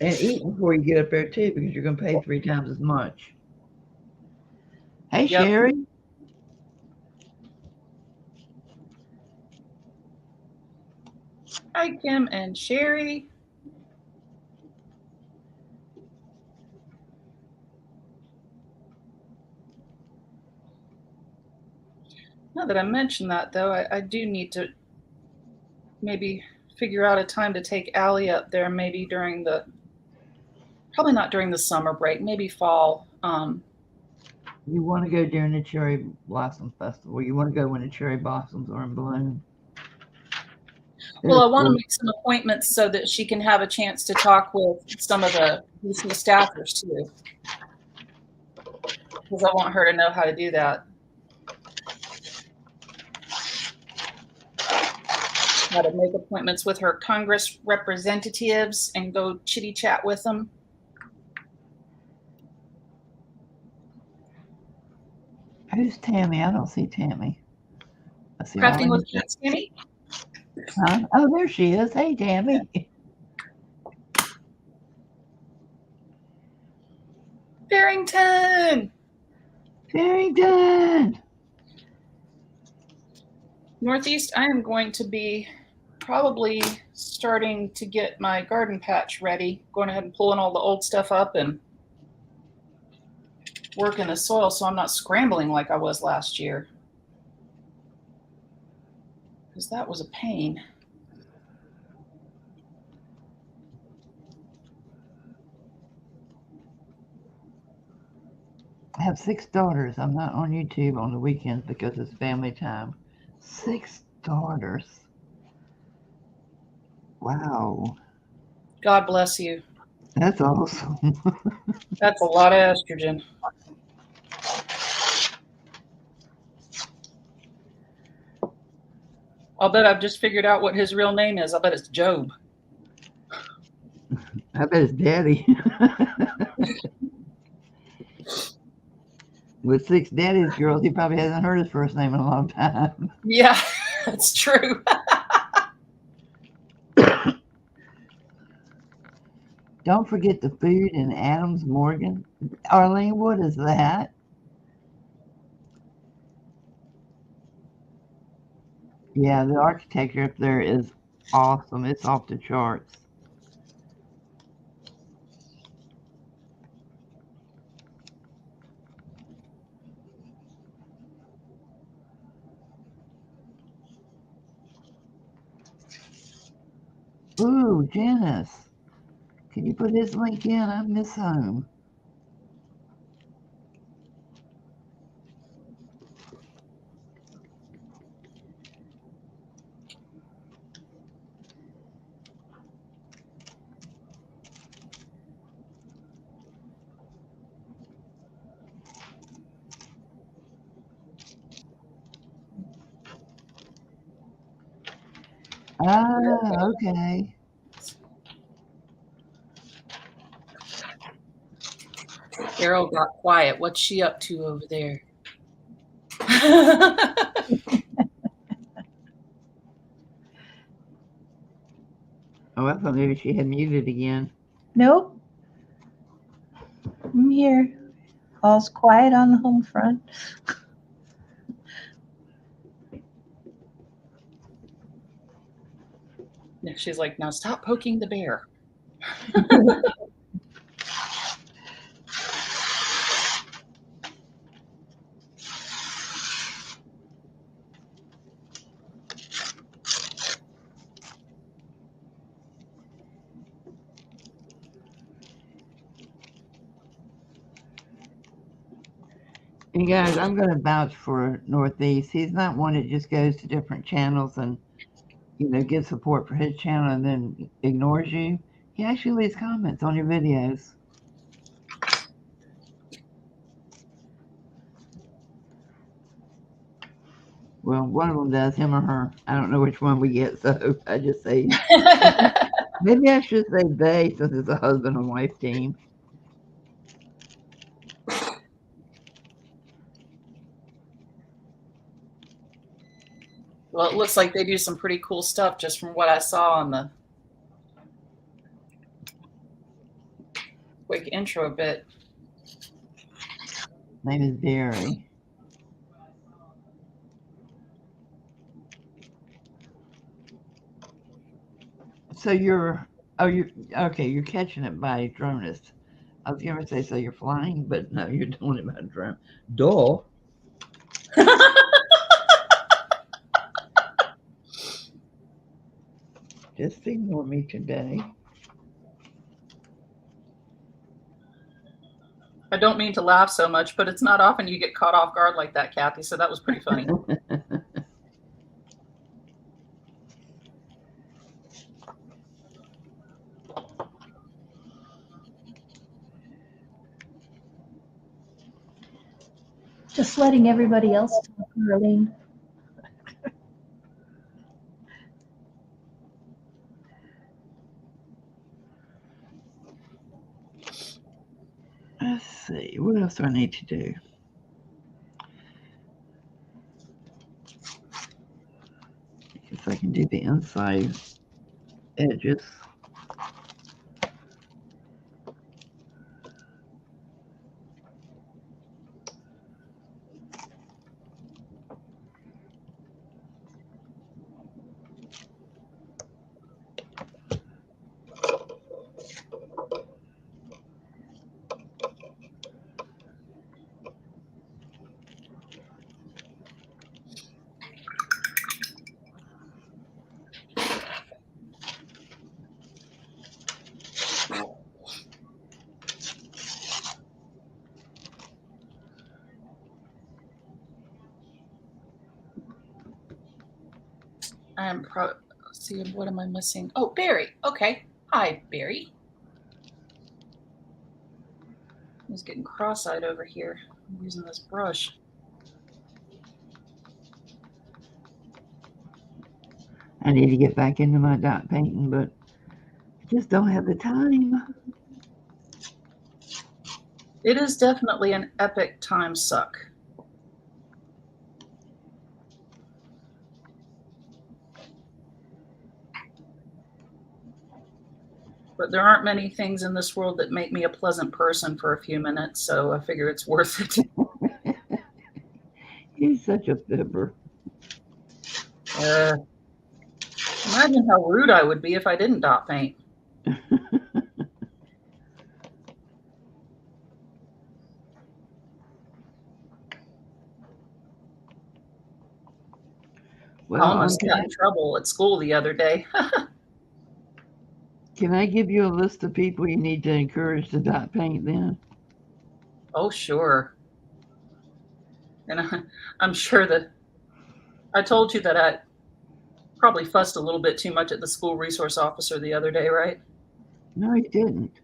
And eat before you get up there, too, because you're going to pay 3 times as much. Hey,
Yep.
Sherry.
Hi, Kim and Sherry. Now that I mentioned that, though, I do need to maybe figure out a time to take Allie up there, maybe during probably not during the summer break, maybe fall.
You want to go during the Cherry Blossom Festival. You want to go when the cherry blossoms are in bloom.
Well, I want to make some appointments so that she can have a chance to talk with some of the DC staffers, too. Because I want her to know how to do that. How to make appointments with her Congress representatives and go chitty chat with them.
Who's Tammy? I don't see Tammy. I see
Crafting with Cats, Tammy?
Huh? Oh, there she is. Hey, Tammy.
Yeah. Barrington!
Barrington!
Northeast, I am going to be probably starting to get my garden patch ready, going ahead and pulling all the old stuff up and working the soil so I'm not scrambling like I was last year. Because that was a pain.
I have 6 daughters. I'm not on YouTube on the weekends because it's family time. 6 daughters. Wow.
God bless you.
That's awesome.
That's a lot of estrogen. I'll bet I've just figured out what his real name is. I'll bet it's Job.
I bet it's Daddy. With 6 daddy's girls, he probably hasn't heard his first name in a long time.
Yeah, that's true.
Don't forget the food in Adams Morgan. Arlene, what is that? Yeah, the architecture up there is awesome. It's off the charts. Ooh, Janice. Can you put his link in? I miss home. Ah, okay.
Carol got quiet. What's she up to over there?
Oh, I thought maybe she had muted again.
Nope. I'm here. All's quiet on the home front.
She's like, now stop poking the bear.
And guys, I'm going to vouch for Northeast. He's not one that just goes to different channels and, gives support for his channel and then ignores you. He actually leaves comments on your videos. Well, one of them does, him or her. I don't know which one we get, so I just say, maybe I should say they, since it's a husband and wife team.
Well, it looks like they do some pretty cool stuff just from what I saw on the quick intro bit.
Name is Barry. So you're catching it by dronist. I was going to say, so you're flying, but no, you're doing it by drone. Duh. Just ignore me today.
I don't mean to laugh so much, but it's not often you get caught off guard like that, Kathy, so that was pretty funny.
Just letting everybody else talk, Arlene.
Let's see, what else do I need to do? If I can do the inside edges.
Let's see, what am I missing? Oh, Barry. Okay. Hi, Barry. He's getting cross-eyed over here. I'm using this brush.
I need to get back into my dot painting, but I just don't have the time.
It is definitely an epic time suck. But there aren't many things in this world that make me a pleasant person for a few minutes, so I figure it's worth it.
He's such a fibber.
Imagine how rude I would be if I didn't dot paint.
Well,
I almost got in trouble at school the other day.
Can I give you a list of people you need to encourage to dot paint then?
Oh, sure. And I'm sure that I told you that I probably fussed a little bit too much at the school resource officer the other day, right?
No, he didn't.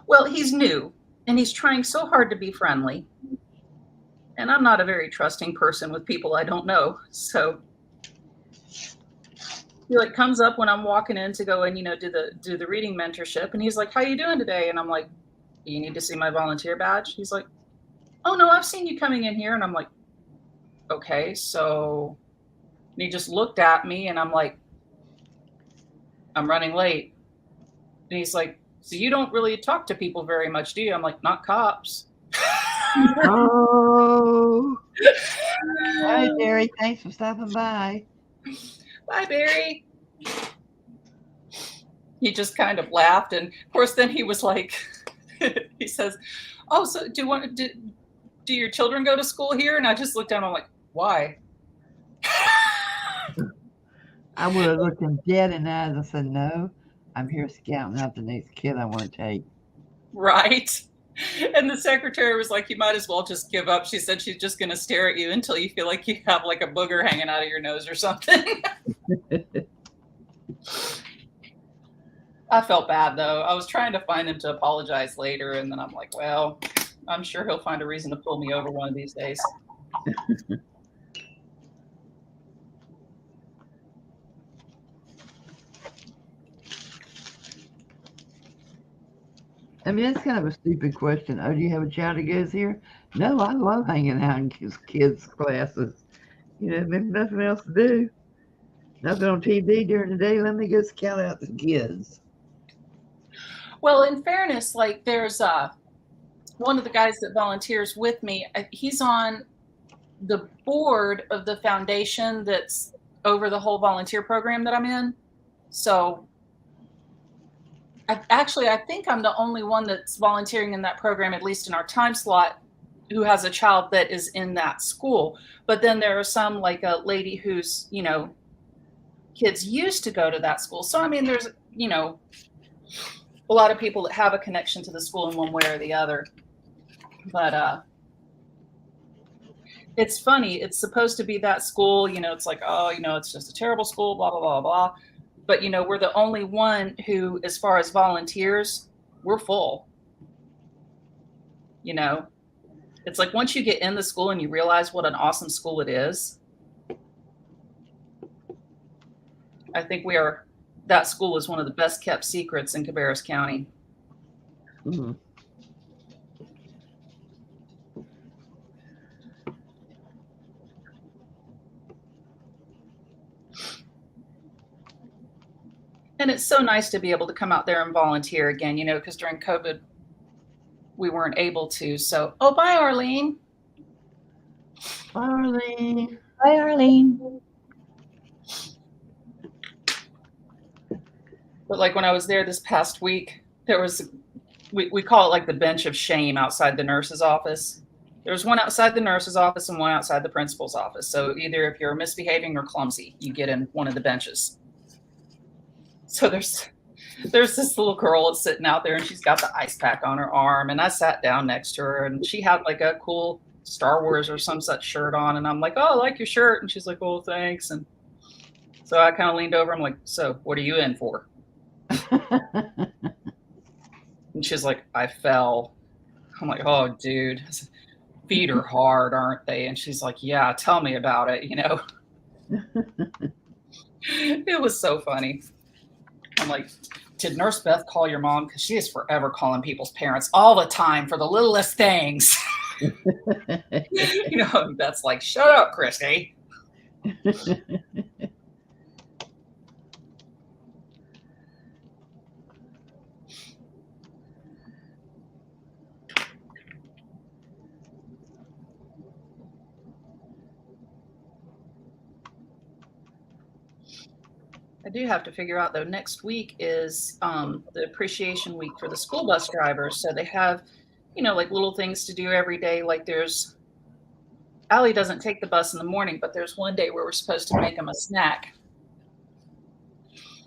Well, he's new and he's trying so hard to be friendly. And I'm not a very trusting person with people I don't know. So he like comes up when I'm walking in to go and, do the reading mentorship. And he's like, how you doing today? And I'm like, you need to see my volunteer badge? He's like, oh no, I've seen you coming in here. And I'm like, okay, so, and he just looked at me and I'm like, I'm running late. And he's like, so you don't really talk to people very much, do you? I'm like, not cops.
Oh. Hi, Jerry. Thanks for stopping by.
Bye, Barry. He just kind of laughed. And of course, then he was like, he says, oh, so do your children go to school here? And I just looked down. I'm like, why?
I would have looked him dead in the eyes and said, no, I'm here scouting out the next kid I want to take.
Right. And the secretary was like, you might as well just give up. She said she's just going to stare at you until you feel like you have like a booger hanging out of your nose or something. I felt bad, though. I was trying to find him to apologize later, and then I'm like, well, I'm sure he'll find a reason to pull me over one of these days.
I mean, that's kind of a stupid question. Oh, do you have a child that goes here? No, I love hanging out in kids' classes. There's nothing else to do. Nothing on TV during the day. Let me go scout out the kids.
Well, in fairness, like there's one of the guys that volunteers with me. He's on the board of the foundation that's over the whole volunteer program that I'm in. So I think I'm the only one that's volunteering in that program, at least in our time slot, who has a child that is in that school. But then there are some, like a lady who's, kids used to go to that school. So, I mean, there's, a lot of people that have a connection to the school in one way or the other. But it's funny. It's supposed to be that school, it's like, oh, it's just a terrible school, blah, blah, blah, blah. But, we're the only one who, as far as volunteers, we're full. It's like once you get in the school and you realize what an awesome school it is, I think that school is one of the best kept secrets in Cabarrus County.
Mm-hmm.
And it's so nice to be able to come out there and volunteer again, because during COVID, we weren't able to. So, bye, Arlene.
Bye, Arlene.
Bye, Arlene.
But like when I was there this past week, there was, we call it like the bench of shame outside the nurse's office. There was one outside the nurse's office and one outside the principal's office. So either if you're misbehaving or clumsy, you get in one of the benches. So there's this little girl that's sitting out there and she's got the ice pack on her arm. And I sat down next to her and she had like a cool Star Wars or some such shirt on. And I'm like, oh, I like your shirt. And she's like, oh, thanks. And so I kind of leaned over. I'm like, so what are you in for? And she's like, I fell. I'm like, oh, dude, feet are hard, aren't they? And she's like, yeah, tell me about it. It was so funny. I'm like, did Nurse Beth call your mom? Because she is forever calling people's parents all the time for the littlest things. That's like, shut up, Christy. I do have to figure out, though, next week is the appreciation week for the school bus drivers. So they have, like little things to do every day. Like Allie doesn't take the bus in the morning, but there's one day where we're supposed to make them a snack.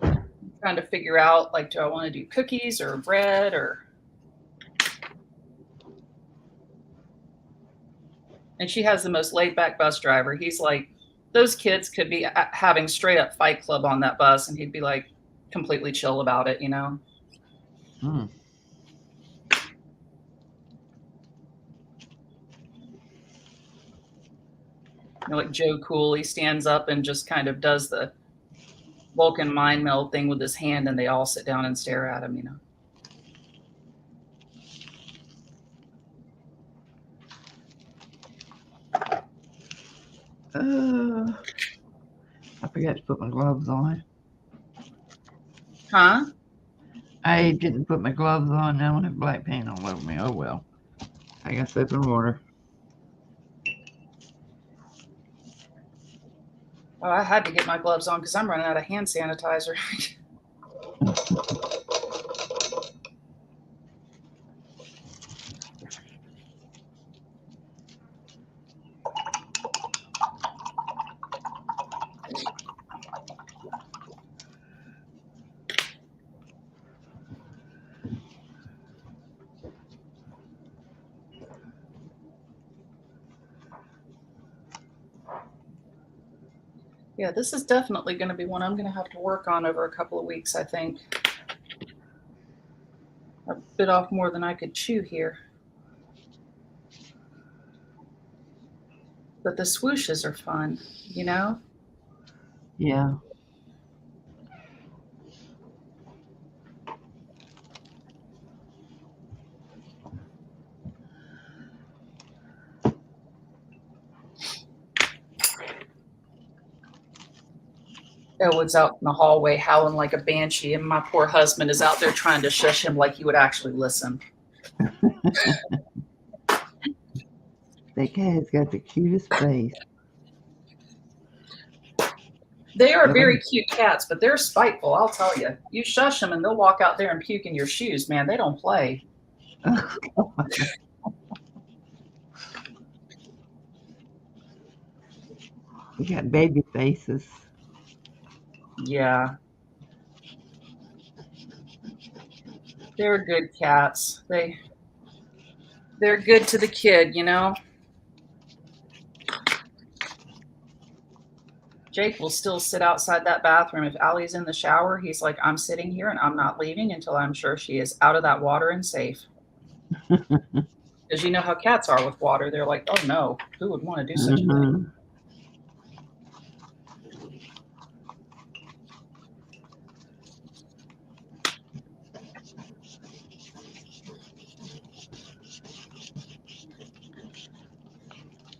I'm trying to figure out, like, do I want to do cookies or bread or. And she has the most laid back bus driver. He's like, those kids could be having straight up Fight Club on that bus and he'd be like completely chill about it,
Hmm.
Like Joe Cool, he stands up and just kind of does the Vulcan mind meld thing with his hand, and they all sit down and stare at him, you know.
I forgot to put my gloves on.
Huh?
I didn't put my gloves on. Now I have black paint all over me. Oh well. I got soap and water.
Oh, I had to get my gloves on because I'm running out of hand sanitizer. Yeah, this is definitely going to be one I'm going to have to work on over a couple of weeks, I think. I bit off more than I could chew here. But the swooshes are fun, you know?
Yeah.
Elwood's out in the hallway howling like a banshee, and my poor husband is out there trying to shush him like he would actually listen.
That cat's got the cutest face.
They are very cute cats, but they're spiteful, I'll tell you. You shush them and they'll walk out there and puke in your shoes, man. They don't play.
We got baby faces.
Yeah. They're good cats. They're good to the kid, you know? Jake will still sit outside that bathroom. If Allie's in the shower, he's like, I'm sitting here and I'm not leaving until I'm sure she is out of that water and safe. Because you know how cats are with water. They're like, oh no, who would want to do such a thing?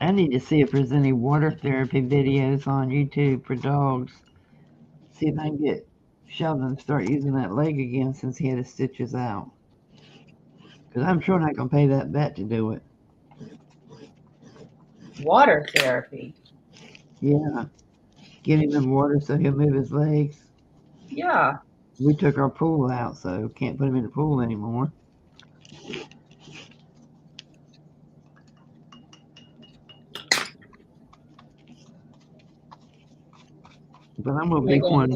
I need to see if there's any water therapy videos on YouTube for dogs. See if I can get Sheldon to start using that leg again since he had his stitches out. Because I'm sure not going to pay that vet to do it.
Water therapy?
Yeah. Get him in water so he'll move his legs.
Yeah.
We took our pool out, so can't put him in the pool anymore. But I'm gonna be one.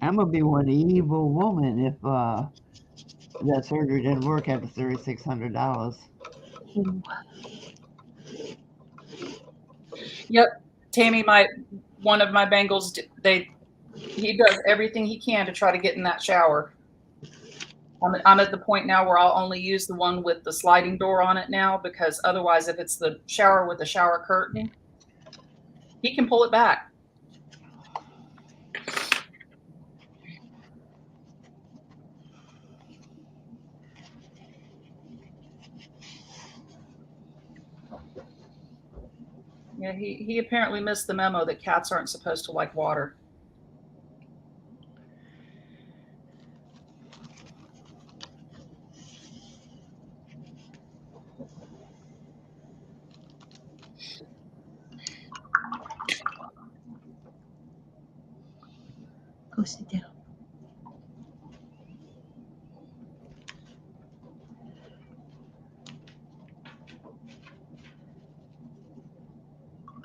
I'm gonna be one evil woman if that surgery didn't work after $3,600.
Yep. Tammy, one of my Bengals, he does everything he can to try to get in that shower. I'm at the point now where I'll only use the one with the sliding door on it now, because otherwise, if it's the shower with the shower curtain, he can pull it back. Yeah, he apparently missed the memo that cats aren't supposed to like water.
Go sit down.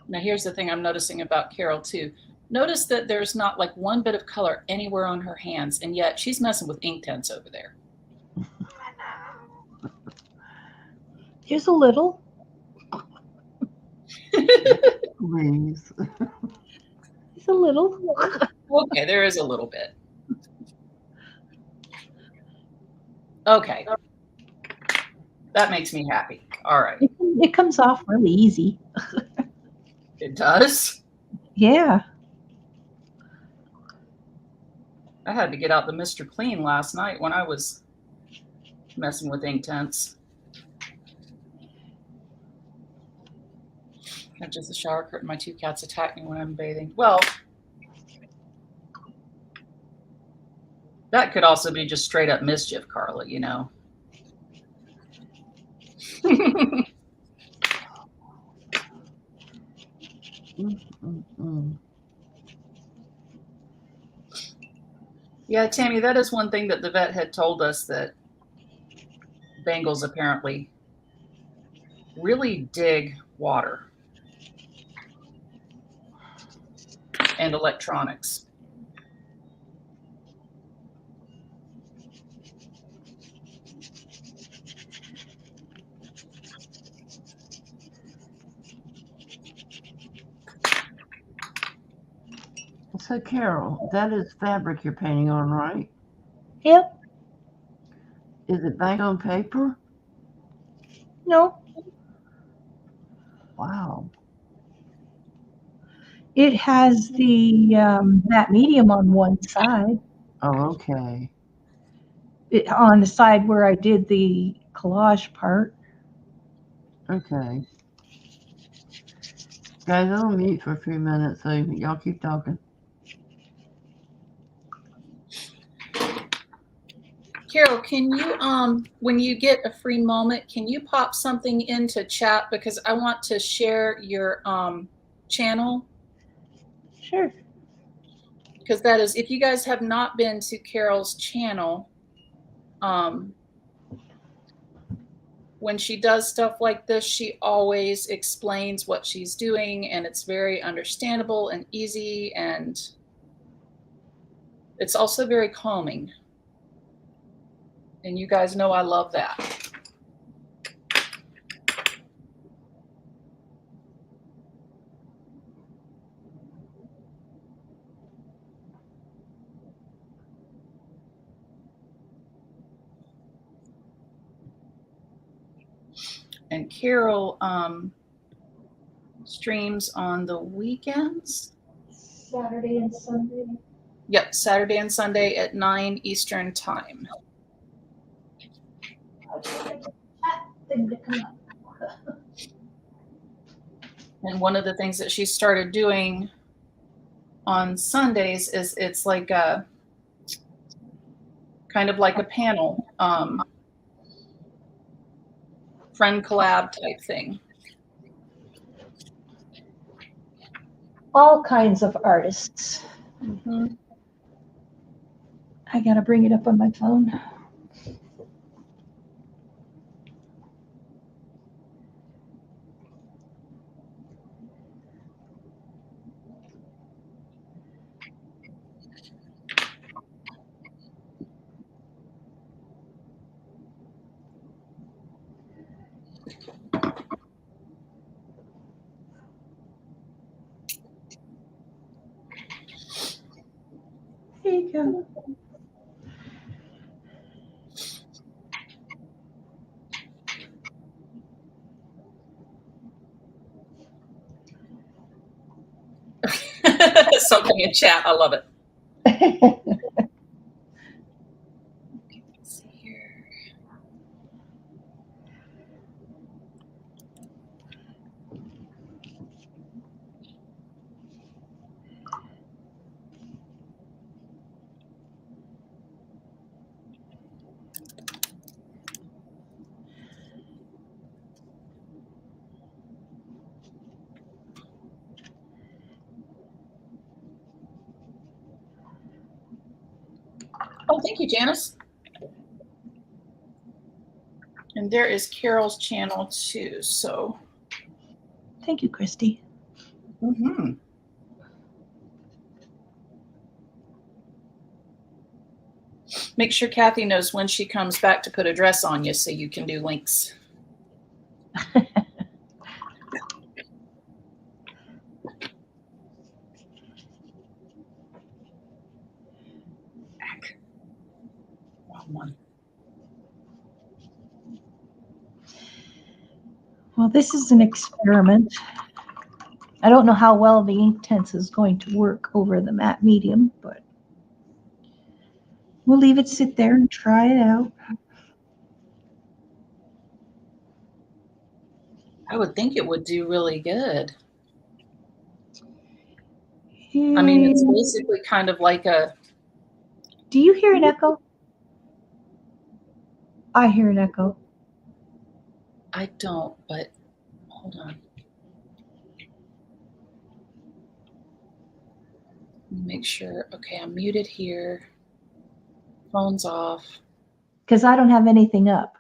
Now, here's the thing I'm noticing about Carol, too. Notice that there's not like one bit of color anywhere on her hands, and yet she's messing with ink tents over there.
There's a little.
Please.
There's a little.
Okay, there is a little bit. Okay. That makes me happy. All right.
It comes off really easy.
It does?
Yeah.
I had to get out the Mr. Clean last night when I was messing with Inktense. Not just the shower curtain. My 2 cats attack me when I'm bathing. Well, that could also be just straight up mischief, Carla, you know. Yeah, Tammy, that is one thing that the vet had told us, that Bengals apparently really dig water and electronics.
So, Carol, that is fabric you're painting on, right?
Yep.
Is it blank on paper?
No.
Wow.
It has the matte medium on one side.
Oh, okay.
On the side where I did the collage part.
Okay. Guys, I'll mute for a few minutes, so y'all keep talking.
Carol, can you, when you get a free moment, can you pop something into chat, because I want to share your channel?
Sure.
Because that is, if you guys have not been to Carol's channel, when she does stuff like this, she always explains what she's doing, and it's very understandable and easy, and it's also very calming. And you guys know I love that. And Carol streams on the weekends.
Saturday and Sunday.
Yep, Saturday and Sunday at 9 Eastern time. And one of the things that she started doing on Sundays is it's like a kind of like a panel, friend collab type thing.
All kinds of artists.
Mm-hmm.
I gotta bring it up on my phone. Here you go.
Something in chat. I love it. Let's see here. Oh, thank you, Janice. And there is Carol's channel too. So,
Thank you, Christy.
mm-hmm. Make sure Kathy knows when she comes back to put a dress on you so you can do links. Wrong one.
Well, this is an experiment. I don't know how well the Inktense is going to work over the matte medium, but We'll leave it sit there and try it out.
I would think it would do really good. I mean, it's basically kind of like a.
Do you hear an echo? I hear an echo.
I don't, but hold on. Let me make sure. Okay, I'm muted here. Phone's off.
Because I don't have anything up.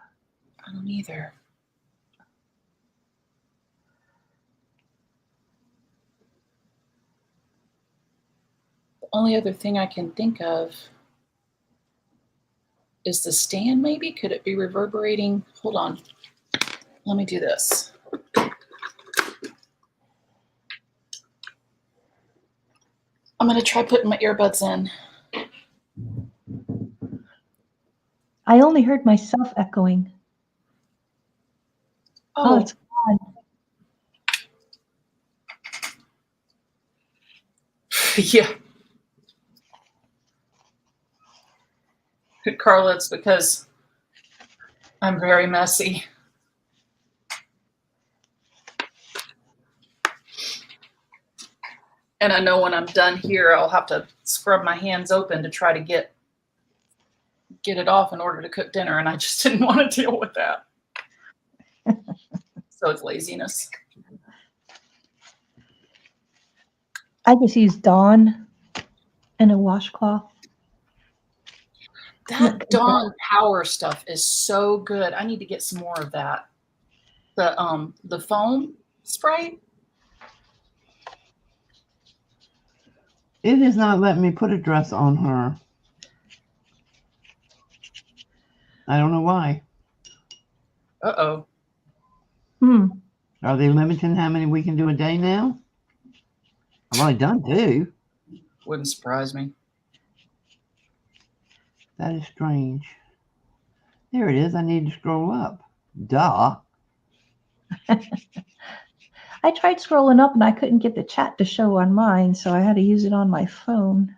I don't either. The only other thing I can think of is the stand, maybe? Could it be reverberating? Hold on. Let me do this. I'm going to try putting my earbuds in.
I only heard myself echoing. Oh, it's gone.
Yeah. Carla, it's because I'm very messy. And I know when I'm done here, I'll have to scrub my hands open to try to get it off in order to cook dinner. And I just didn't want to deal with that. So it's laziness.
I just use Dawn and a washcloth.
That Dawn Power stuff is so good. I need to get some more of that. The foam spray.
It is not letting me put a dress on her. I don't know why.
Uh-oh.
Are they limiting how many we can do a day now? I've only done 2.
Wouldn't surprise me.
That is strange. There it is. I need to scroll up. Duh.
I tried scrolling up and I couldn't get the chat to show on mine, so I had to use it on my phone.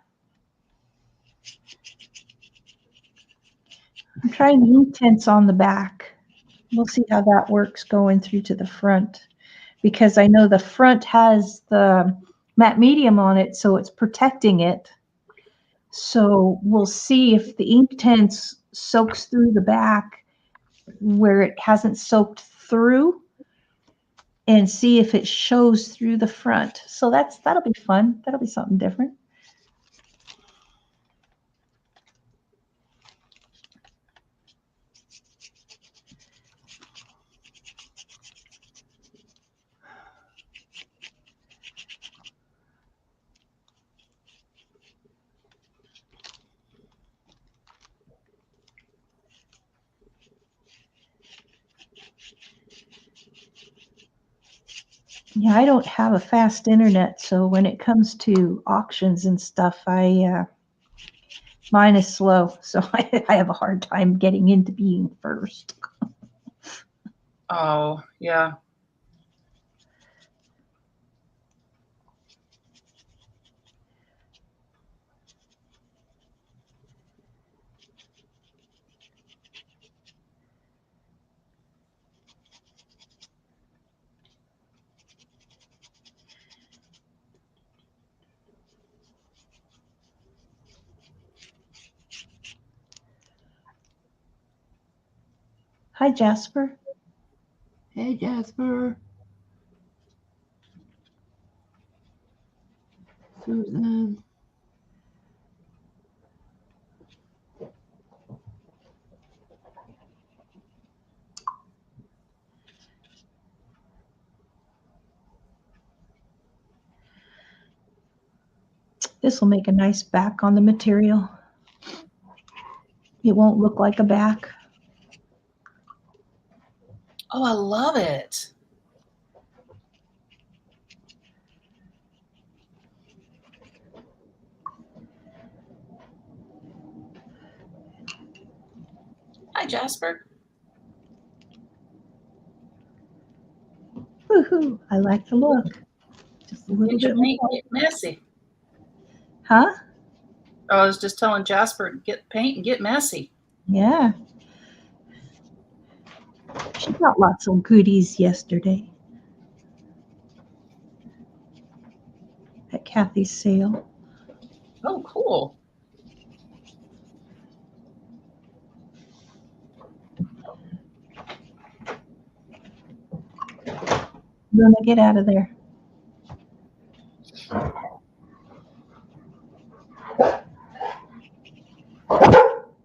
I'm trying the ink tints on the back. We'll see how that works going through to the front, because I know the front has the matte medium on it, so it's protecting it. So we'll see if the ink tints soaks through the back where it hasn't soaked through, and see if it shows through the front. So that'll be fun. That'll be something different. Yeah, I don't have a fast internet, so when it comes to auctions and stuff, mine is slow, so I have a hard time getting into being first.
Oh, yeah.
Hi, Jasper.
Hey, Jasper. Susan.
This will make a nice back on the material. It won't look like a back.
Oh, I love it. Hi, Jasper.
Woohoo! I like the look. Just a little
Get your
bit
mate
more.
get messy.
Huh?
I was just telling Jasper to get paint and get messy.
Yeah. She got lots of goodies yesterday at Kathy's sale.
Oh, cool.
Luna, get out of there.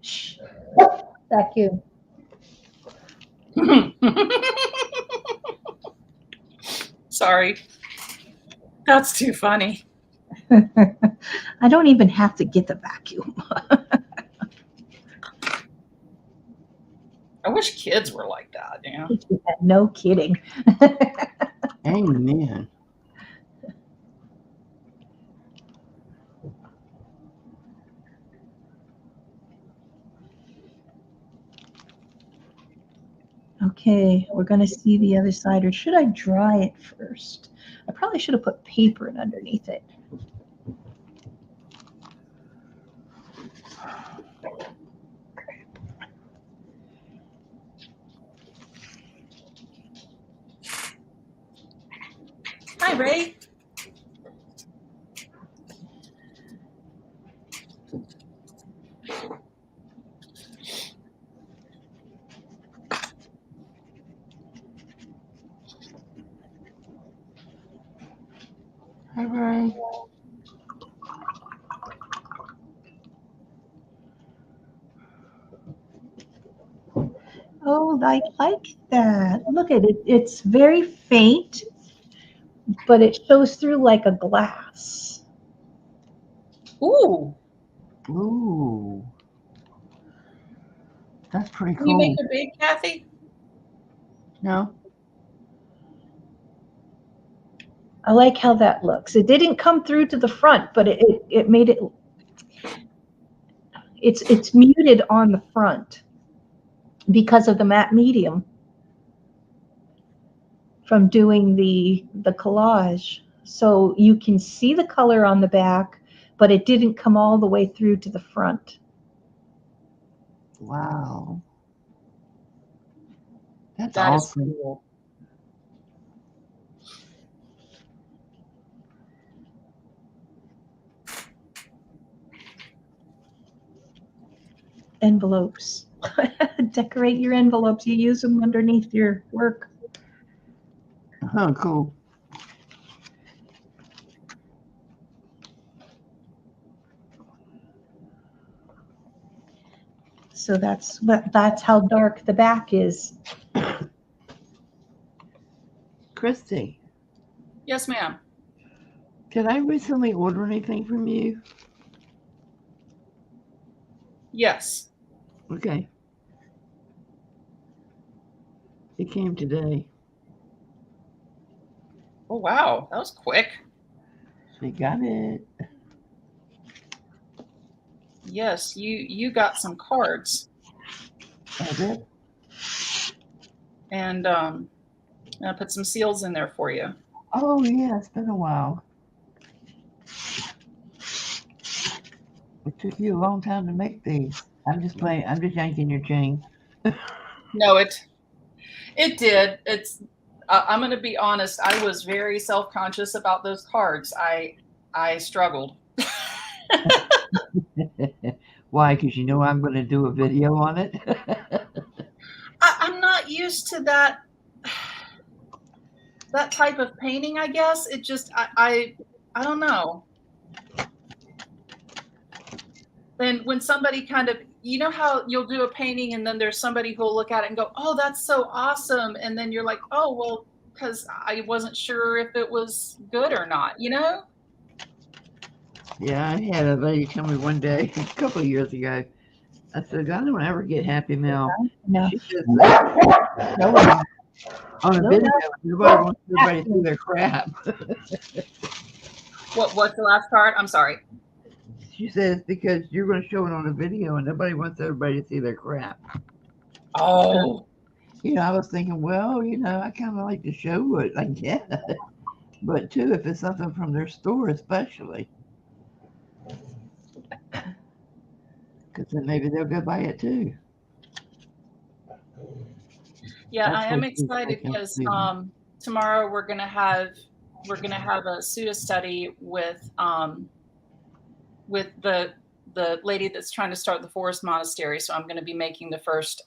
Shh. Vacuum.
Sorry. That's too funny.
I don't even have to get the vacuum.
I wish kids were like that, you know?
No kidding.
Amen.
Okay, we're going to see the other side, or should I dry it first? I probably should have put paper underneath it.
Hi, Ray.
All right.
Oh, I like that. Look at it. It's very faint, but it shows through like a glass.
Ooh.
Ooh. That's pretty
Can you make
cool.
it big, Kathy?
No?
I like how that looks. It didn't come through to the front, but it made it. It's muted on the front because of the matte medium from doing the collage. So you can see the color on the back, but it didn't come all the way through to the front.
Wow. That's
That is
awesome.
cool.
Envelopes. Decorate your envelopes. You use them underneath your work.
Oh, cool.
So that's how dark the back is.
Christy,
Yes, ma'am.
did I recently order anything from you?
Yes.
Okay. It came today.
Oh, wow. That was quick.
She got it.
Yes, you got some cards.
I did.
And I put some seals in there for you.
Oh, yeah. It's been a while. It took you a long time to make these. I'm just playing. I'm just yanking your chain.
No, it did. It's I'm going to be honest. I was very self-conscious about those cards. I struggled.
Why? Because you know I'm going to do a video on it.
I'm not used to that type of painting. I guess it just I don't know. And when somebody kind of, you know how you'll do a painting and then there's somebody who'll look at it and go, oh, that's so awesome. And then you're like, oh, well, because I wasn't sure if it was good or not, you know?
Yeah, I had a lady tell me one day, a couple of years ago. I said, I don't ever get happy mail.
No.
She says,
No,
on a
No,
video, nobody wants everybody to see their crap.
What's the last part? I'm sorry.
She says, because you're going to show it on a video and nobody wants everybody to see their crap.
Oh,
You know, I was thinking, well, you know, I kind of like to show it, I guess. But too, if it's something from their store, especially. Because then maybe they'll go buy it too.
Yeah,
That's
I
what
am
she's
excited
thinking of
because
doing.
tomorrow we're gonna have a pseudo study with the lady that's trying to start the forest monastery. So I'm going to be making the first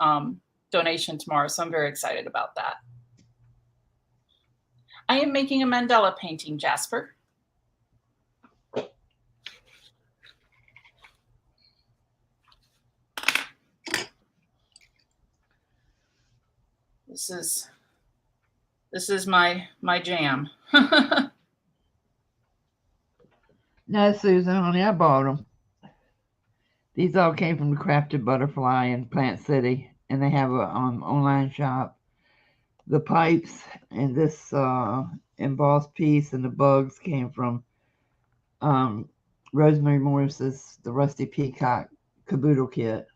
donation tomorrow. So I'm very excited about that. I am making a mandala painting, Jasper. This is my jam.
No, Susan, honey, I bought them. These all came from the Crafted Butterfly in Plant City, and they have a online shop. The pipes and this embossed piece and the bugs came from Rosemary Morris's The Rusty Peacock Caboodle Kit.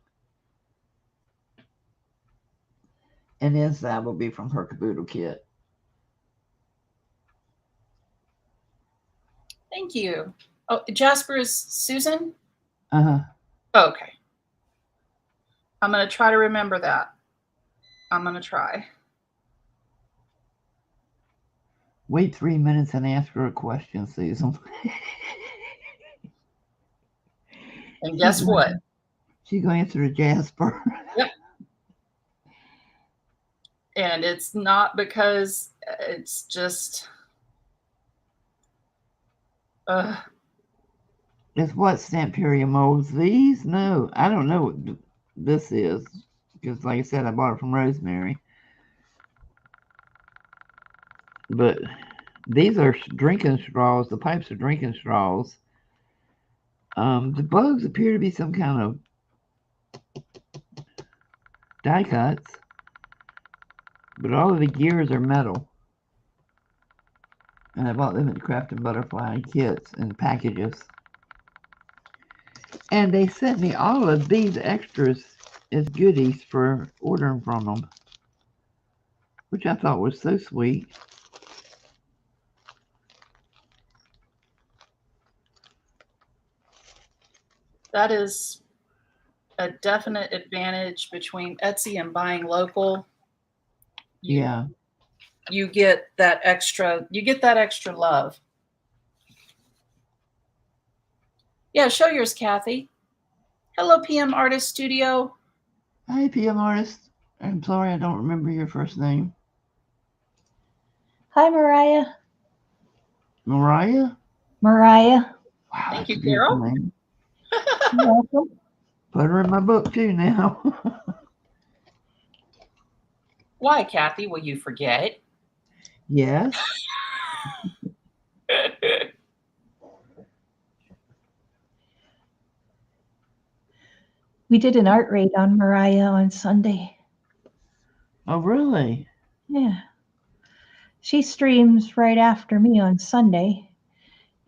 And the inside will be from her Caboodle Kit.
Thank you. Oh, Jasper is Susan?
Uh-huh.
Oh, okay. I'm going to try to remember that. I'm going to try.
Wait 3 minutes and ask her a question, Susan.
And guess what?
She's going to answer to Jasper.
Yep. And it's not because it's just...
It's what Stamperia molds these? No, I don't know what this is. Because like I said, I bought it from Rosemary. But these are drinking straws. The pipes are drinking straws. The bugs appear to be some kind of die cuts. But all of the gears are metal. And I bought them at the Crafted Butterfly kits and packages. And they sent me all of these extras as goodies for ordering from them, which I thought was so sweet.
That is a definite advantage between Etsy and buying local.
Yeah.
You get that extra love. Yeah, show yours, Kathy. Hello, PM Artist Studio.
Hi, PM Artist. I'm sorry I don't remember your first name.
Hi, Mariah.
Mariah?
Mariah.
Wow,
Thank
that's
you,
a beautiful
Carol.
name.
You're welcome.
Put her in my book too now.
Why, Kathy? Will you forget?
Yes.
We did an art raid on Mariah on Sunday.
Oh, really?
Yeah. She streams right after me on Sunday,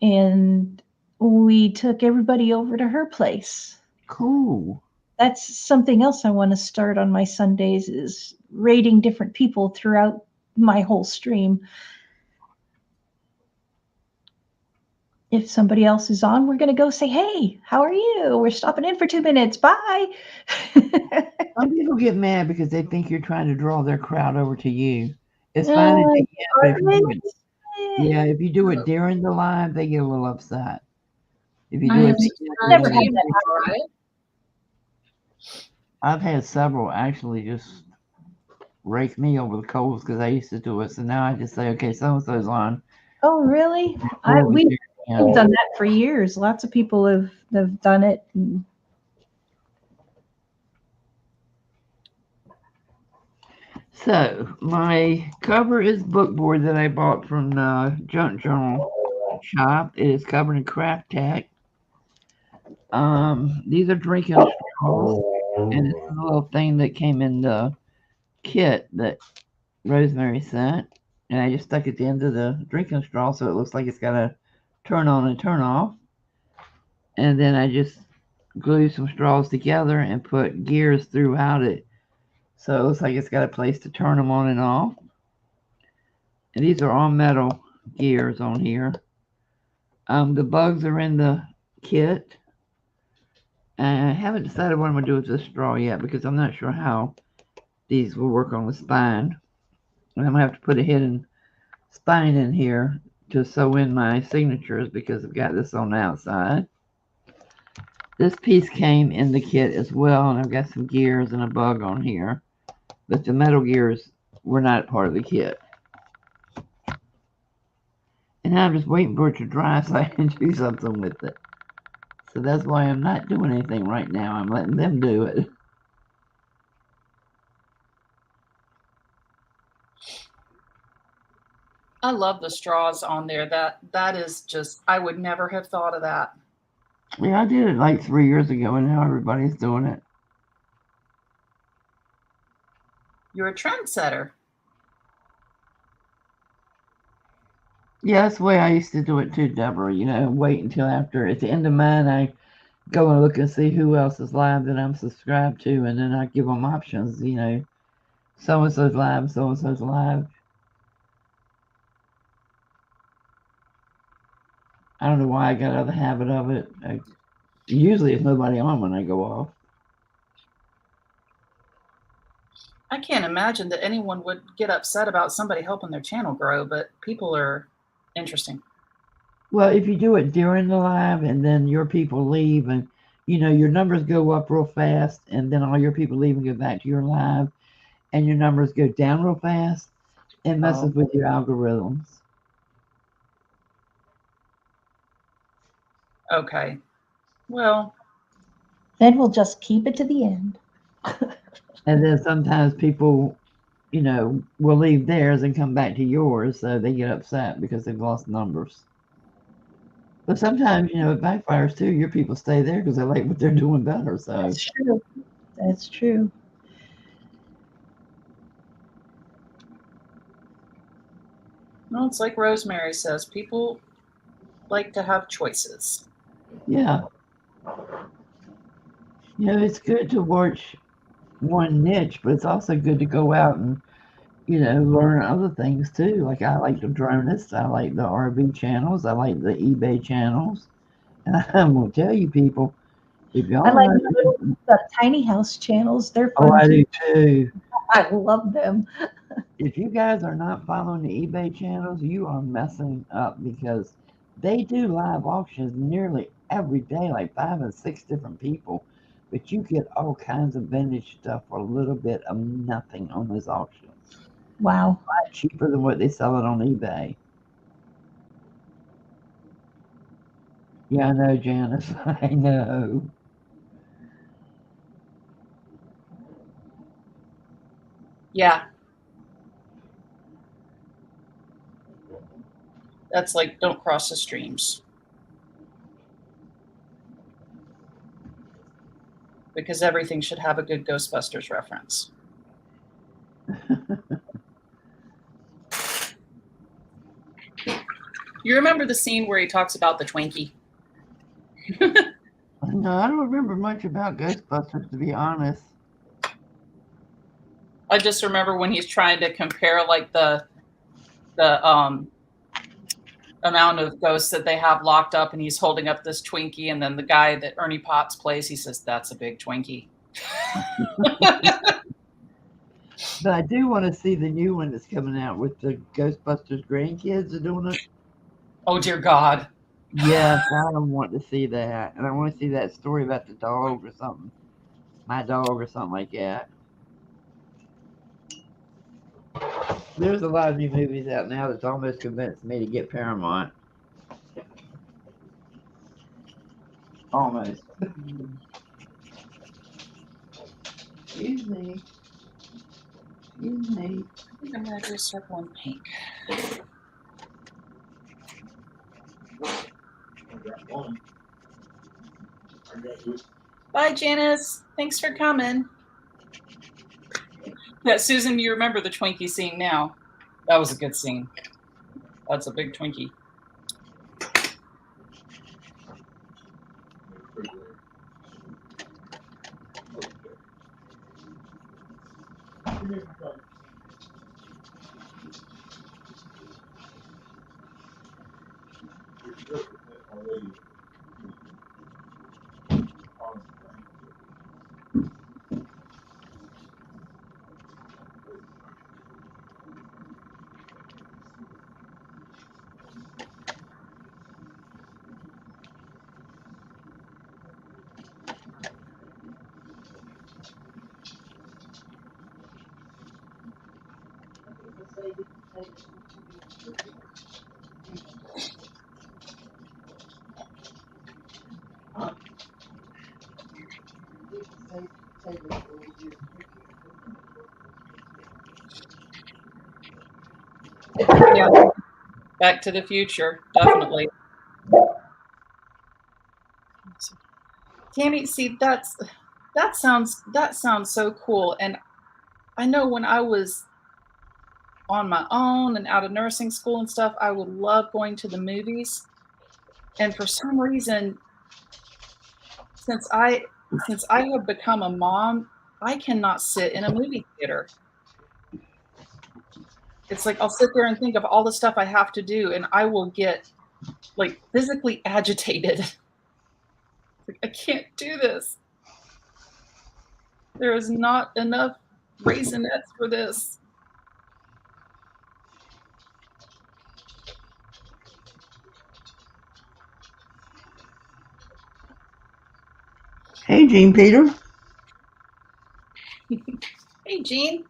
and we took everybody over to her place.
Cool.
That's something else I want to start on my Sundays is rating different people throughout my whole stream. If somebody else is on, we're going to go say, hey, how are you? We're stopping in for 2 minutes. Bye.
Some people get mad because they think you're trying to draw their crowd over to you. It's fine at the end, but if you do it during the live, they get a little upset. If you do it,
never had that
happen.
I've had several actually just rake me over the coals because I used to do it. So now I just say, okay, so and so's on.
Oh, really? We've done that for years. Lots of people have done it.
So my cover is bookboard that I bought from the Junk Journal shop. It is covered in craft tack. These are drinking straws, and this is a little thing that came in the kit that Rosemary sent, and I just stuck it at the end of the drinking straw so it looks like it's got a turn on and turn off. And then I just glue some straws together and put gears throughout it so it looks like it's got a place to turn them on and off. And these are all metal gears on here. The bugs are in the kit. I haven't decided what I'm going to do with this straw yet because I'm not sure how these will work on the spine. And I'm going to have to put a hidden spine in here to sew in my signatures because I've got this on the outside. This piece came in the kit as well, and I've got some gears and a bug on here. But the metal gears were not part of the kit. And I'm just waiting for it to dry so I can do something with it. So that's why I'm not doing anything right now. I'm letting them do it.
I love the straws on there. That is just, I would never have thought of that.
Yeah, I did it like 3 years ago, and now everybody's doing it.
You're a trendsetter.
Yeah, that's the way I used to do it too, Deborah. Wait until after, at the end of mine, I go and look and see who else is live that I'm subscribed to, and then I give them options, so-and-so's live, so-and-so's live. I don't know why I got out of the habit of it. Usually it's nobody on when I go off.
I can't imagine that anyone would get upset about somebody helping their channel grow, but people are interesting.
Well, if you do it during the live and then your people leave and, your numbers go up real fast and then all your people leave and go back to your live and your numbers go down real fast, it messes with your algorithms.
Okay. Well,
Then we'll just keep it to the end.
And then sometimes people, will leave theirs and come back to yours, so they get upset because they've lost numbers. But sometimes, it backfires too. Your people stay there because they like what they're doing better. So
That's true. That's true.
well, it's like Rosemary says, people like to have choices.
yeah, it's good to watch one niche, but it's also good to go out and learn other things too. Like I like the dronists, I like the RV channels, I like the eBay channels, and I'm gonna tell you people, if y'all
I like
want
the tiny house channels. They're
oh,
fun
I
too.
do too.
I love them.
If you guys are not following the eBay channels, you are messing up because they do live auctions nearly every day, like 5 and 6 different people. But you get all kinds of vintage stuff for a little bit of nothing on those auctions.
Wow.
A lot cheaper than what they sell it on eBay. Yeah, I know, Janice. I know.
Yeah. That's like don't cross the streams. Because everything should have a good Ghostbusters reference. You remember the scene where he talks about the Twinkie?
No, I don't remember much about Ghostbusters, to be honest.
I just remember when he's trying to compare like the amount of ghosts that they have locked up, and he's holding up this Twinkie, and then the guy that Ernie Potts plays, he says, "That's a big Twinkie."
But I do want to see the new one that's coming out with the Ghostbusters grandkids are doing it.
Oh dear God.
Yes, I don't want to see that. And I want to see that story about the dog or something. My dog or something like that. There's a lot of new movies out now that's almost convinced me to get Paramount. Almost. Excuse me. Excuse me.
I think I'm going to do a circle in pink. Bye, Janice. Thanks for coming. Yeah, Susan, you remember the Twinkie scene now. That was a good scene. That's a big Twinkie. Yeah, Back to the Future, definitely. Tammy, see, that sounds so cool. And I know when I was on my own and out of nursing school and stuff, I would love going to the movies. And for some reason, since I since I have become a mom, I cannot sit in a movie theater. It's like I'll sit there and think of all the stuff I have to do, and I will get like physically agitated. Like, I can't do this. There is not enough raisinets for this.
Hey, Jean Peter.
Hey, Jean.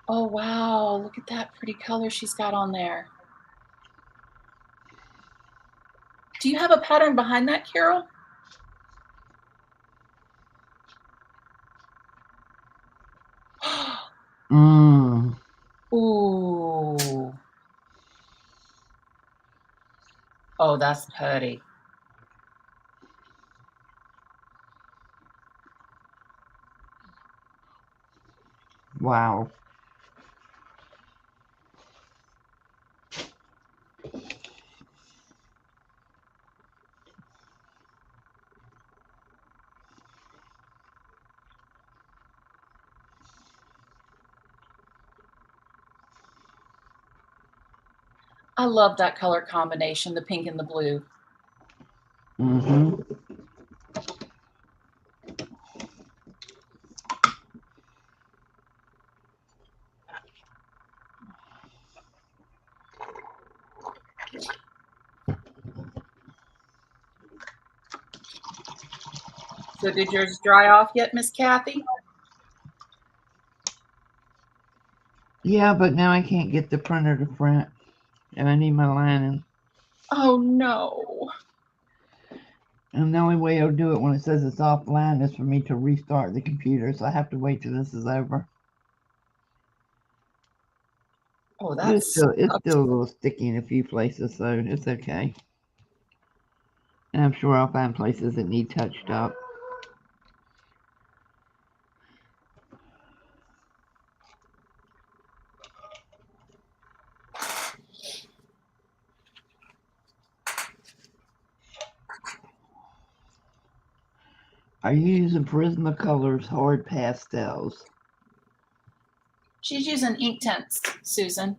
Oh, wow. Look at that pretty color she's got on there. Do you have a pattern behind that, Carol?
Mmm.
Ooh. Oh, that's pretty.
Wow.
I love that color combination, the pink and the blue.
Mm-hmm.
So did yours dry off yet, Miss Kathy?
Yeah, but now I can't get the printer to print, and I need my lining.
Oh, no.
And the only way I'll do it when it says it's offline is for me to restart the computer, so I have to wait till this is over.
Oh,
But
that's
it's still a little sticky in a few places, so it's okay. And I'm sure I'll find places that need touched up. Are you using Prismacolor's hard pastels?
She's using Inktense, Susan.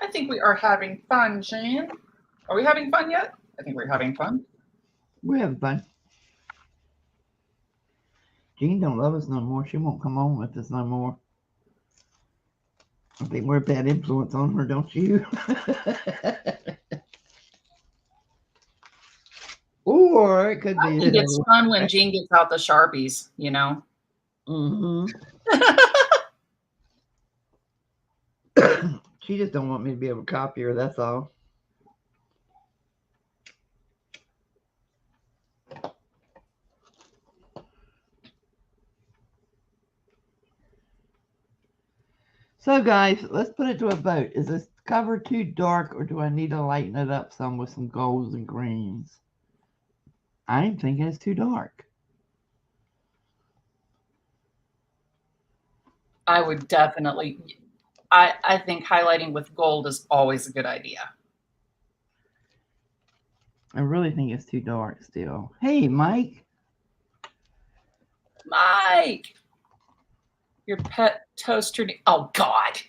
I think we are having fun, Jean. Are we having fun yet? I think we're having fun.
We're having fun. Jean don't love us no more. She won't come on with us no more. I think we're a bad influence on her, don't you? Or it could
I
be.
think it's fun when Jean gets out the Sharpies, you know?
Mm-hmm. She just don't want me to be able to copy her, that's all. So guys, let's put it to a vote. Is this cover too dark, or do I need to lighten it up some with some golds and greens? I'm thinking it's too dark.
I would definitely. I think highlighting with gold is always a good idea.
I really think it's too dark still. Hey, Mike.
Mike, your pet toaster. Oh God.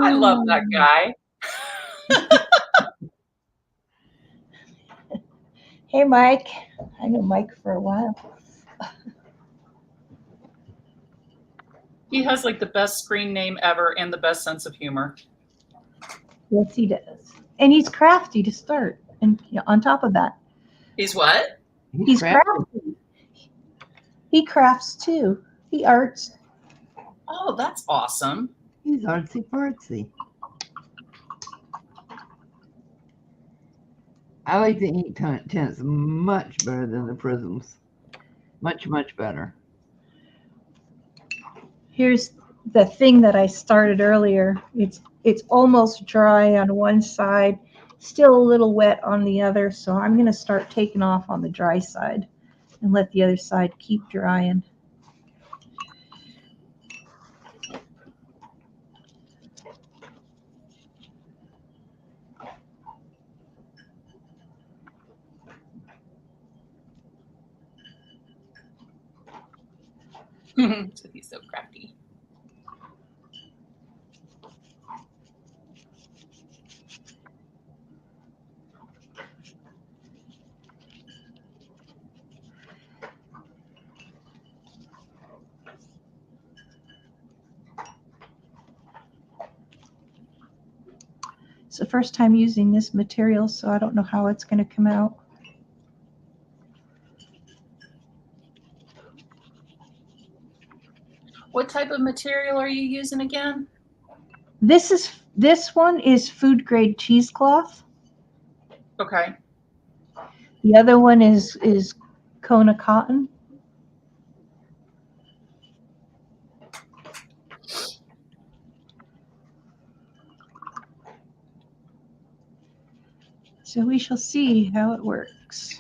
I love that guy.
Hey, Mike. I know Mike for a while.
He has like the best screen name ever and the best sense of humor.
Yes, he does. And he's crafty to start. And on top of that,
He's what?
he's crafty. He crafts too. He arts.
Oh, that's awesome.
He's artsy fartsy. I like the ink tints much better than the prisms. Much, much better.
Here's the thing that I started earlier. It's almost dry on one side, still a little wet on the other. So I'm going to start taking off on the dry side and let the other side keep drying.
So he's so crafty.
It's the first time using this material, so I don't know how it's going to come out.
What type of material are you using again?
This one is food grade cheesecloth.
Okay.
The other one is Kona cotton. So we shall see how it works.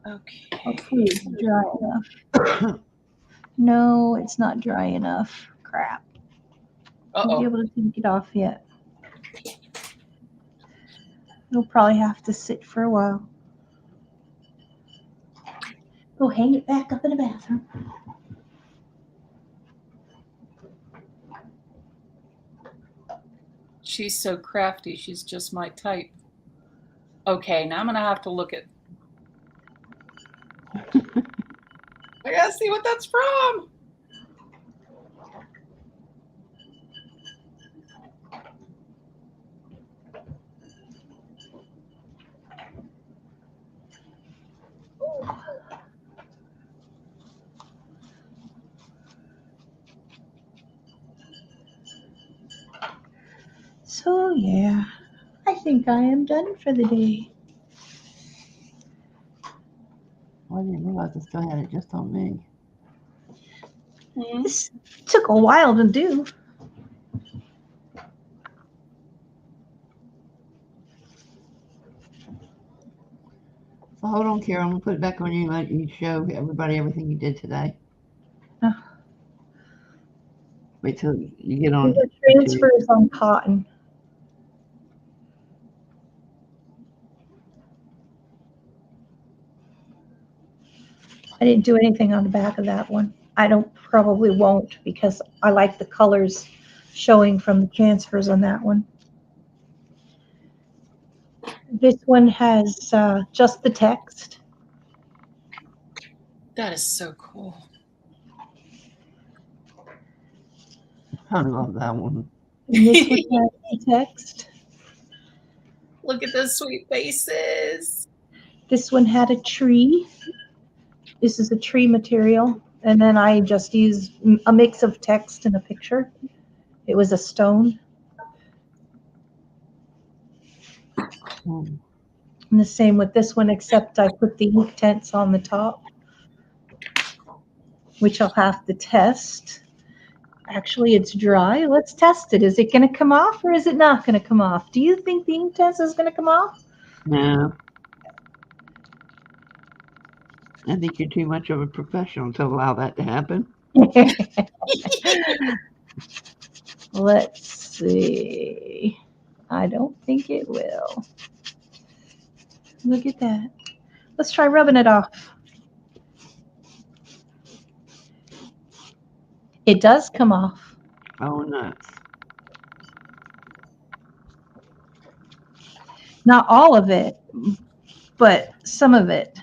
Okay.
Hopefully it's dry enough. No, it's not dry enough. Crap. Won't be able to take it off yet. It'll probably have to sit for a while. Go hang it back up in the bathroom.
She's so crafty. She's just my type. Okay, now I'm going to have to look at. I got to see what that's from.
So yeah, I think I am done for the day.
Well, I didn't realize I still had it just on me.
This took a while to do.
So hold on, Carol. I'm gonna put it back on you and let you show everybody everything you did today.
Oh.
Wait till you get on.
The transfers on cotton. I didn't do anything on the back of that one. I probably won't because I like the colors showing from the transfers on that one. This one has just the text.
That is so cool.
I love that one.
And this one has the text.
Look at those sweet faces.
This one had a tree. This is a tree material. And then I just used a mix of text and a picture. It was a stone.
Mm.
And the same with this one, except I put the ink tints on the top. which I'll have to test. Actually, it's dry. Let's test it. Is it going to come off or is it not going to come off? Do you think the ink test is going to come off?
No. I think you're too much of a professional to allow that to happen.
Let's see. I don't think it will. Look at that. Let's try rubbing it off. It does come off.
Oh, nuts.
Not all of it, but some of it.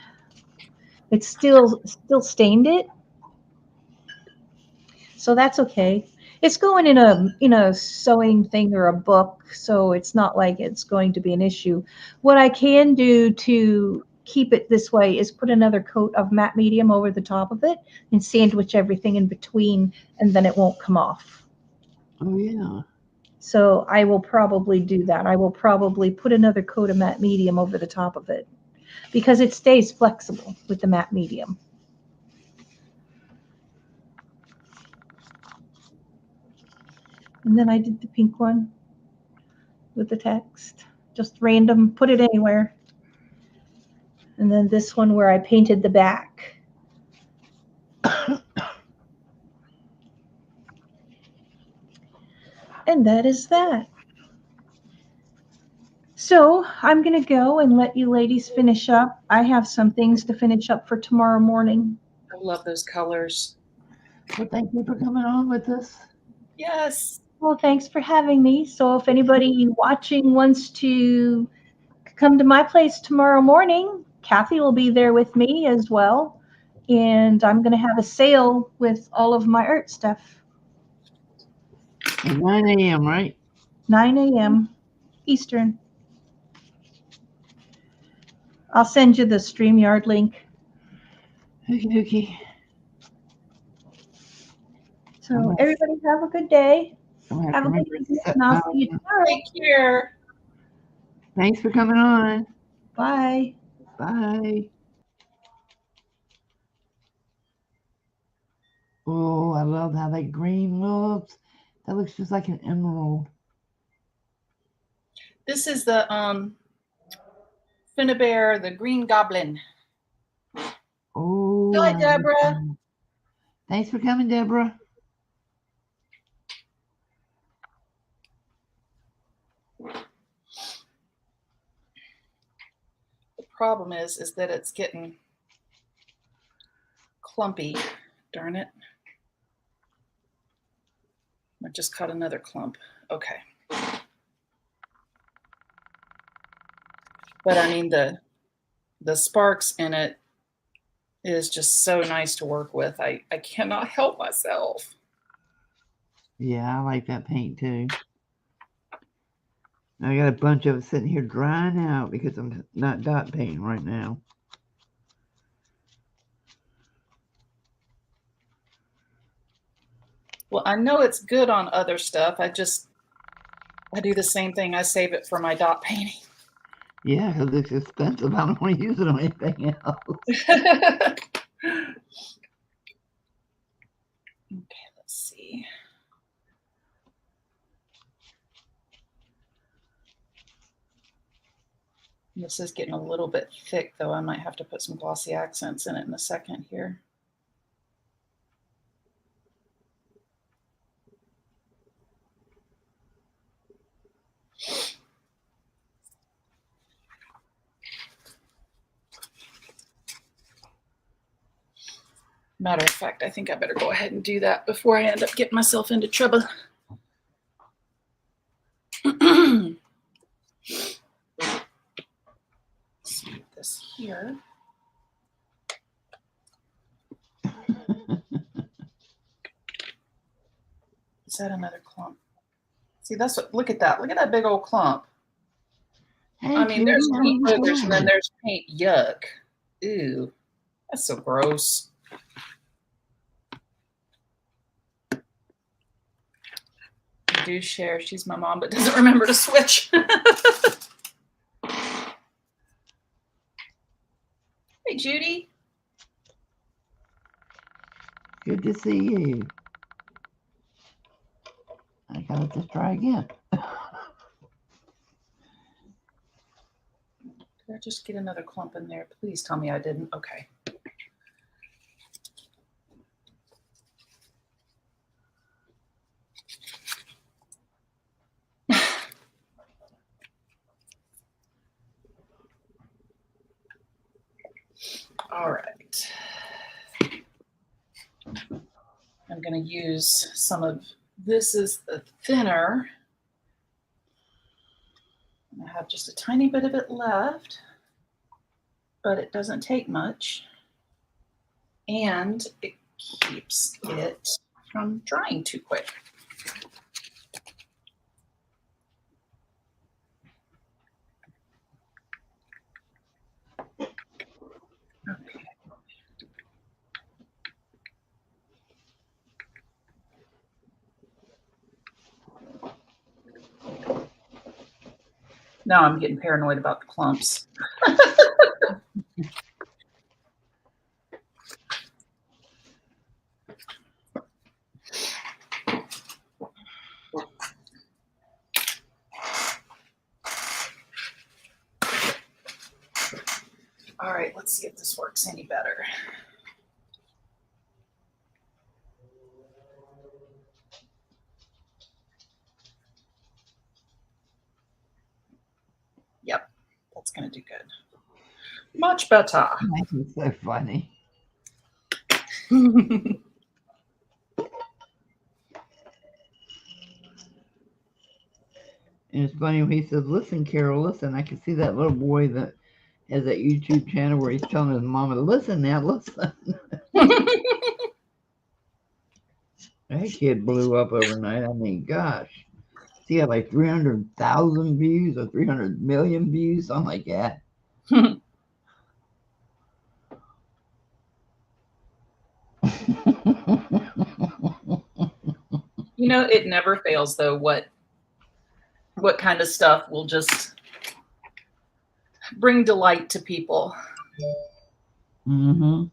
It's still stained it. So that's okay. It's going in a sewing thing or a book, so it's not like it's going to be an issue. What I can do to keep it this way is put another coat of matte medium over the top of it and sandwich everything in between, and then it won't come off.
Oh, yeah.
So I will probably do that. I will probably put another coat of matte medium over the top of it because it stays flexible with the matte medium. And then I did the pink one with the text, just random, put it anywhere. And then this one where I painted the back. And that is that. So I'm going to go and let you ladies finish up. I have some things to finish up for tomorrow morning.
I love those colors.
Well, thank you for coming on with us.
Yes.
Well, thanks for having me. So if anybody watching wants to come to my place tomorrow morning, Kathy will be there with me as well. And I'm going to have a sale with all of my art stuff.
At 9 a.m., right?
9 a.m. Eastern. I'll send you the StreamYard link.
Okay.
So everybody have a good day. Have a good evening, and I'll see you tomorrow.
Take care.
Thanks for coming on.
Bye.
Bye. Oh, I love how that green looks. That looks just like an emerald.
This is the Finnebear, the Green Goblin.
Oh.
Hi, Deborah.
Thanks for coming, Deborah.
The problem is that it's getting clumpy. Darn it. I just caught another clump. Okay. But I mean, the sparks in it is just so nice to work with. I cannot help myself.
Yeah, I like that paint too. I got a bunch of it sitting here drying out because I'm not dot painting right now.
Well, I know it's good on other stuff. I do the same thing. I save it for my dot painting.
Yeah, because it's expensive. I don't want to use it on anything else.
Okay, let's see. This is getting a little bit thick, though. I might have to put some glossy accents in it in a second here. Matter of fact, I think I better go ahead and do that before I end up getting myself into trouble. See this here. Is that another clump? See, that's what, look at that. Look at that big old clump.
Hey,
I mean, there's
Judy,
paint boogers and then there's paint yuck. Ew, that's so gross. I do share. She's my mom, but doesn't remember to switch. Hey, Judy.
Good Good to see you. I gotta just try again.
Did I just get another clump in there? Please tell me I didn't. Okay. All right. I'm going to use some of this is the thinner. I have just a tiny bit of it left, but it doesn't take much. And it keeps it from drying too quick. Okay. Now I'm getting paranoid about the clumps. All right, let's see if this works any better. Yep, that's going to do good. Much better.
It's so funny. And it's funny when he says, "Listen, Carol, listen." I can see that little boy that has that YouTube channel where he's telling his mama, "Listen now, listen." That kid blew up overnight. I mean, gosh. He had like 300,000 views or 300 million views, something like that.
You know, it never fails though what kind of stuff will just bring delight to people.
Mm-hmm.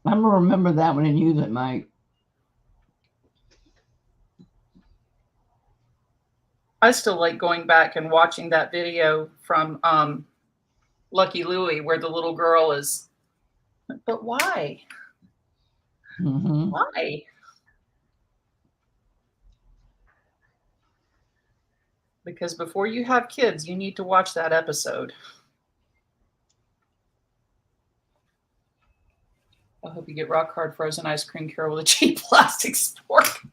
I'm gonna remember that one and use it, Mike.
I still like going back and watching that video from Lucky Louie where the little girl is, but why?
Mm-hmm.
Why? Because before you have kids, you need to watch that episode. I hope you get rock hard frozen ice cream, Carol, with a cheap plastic spork.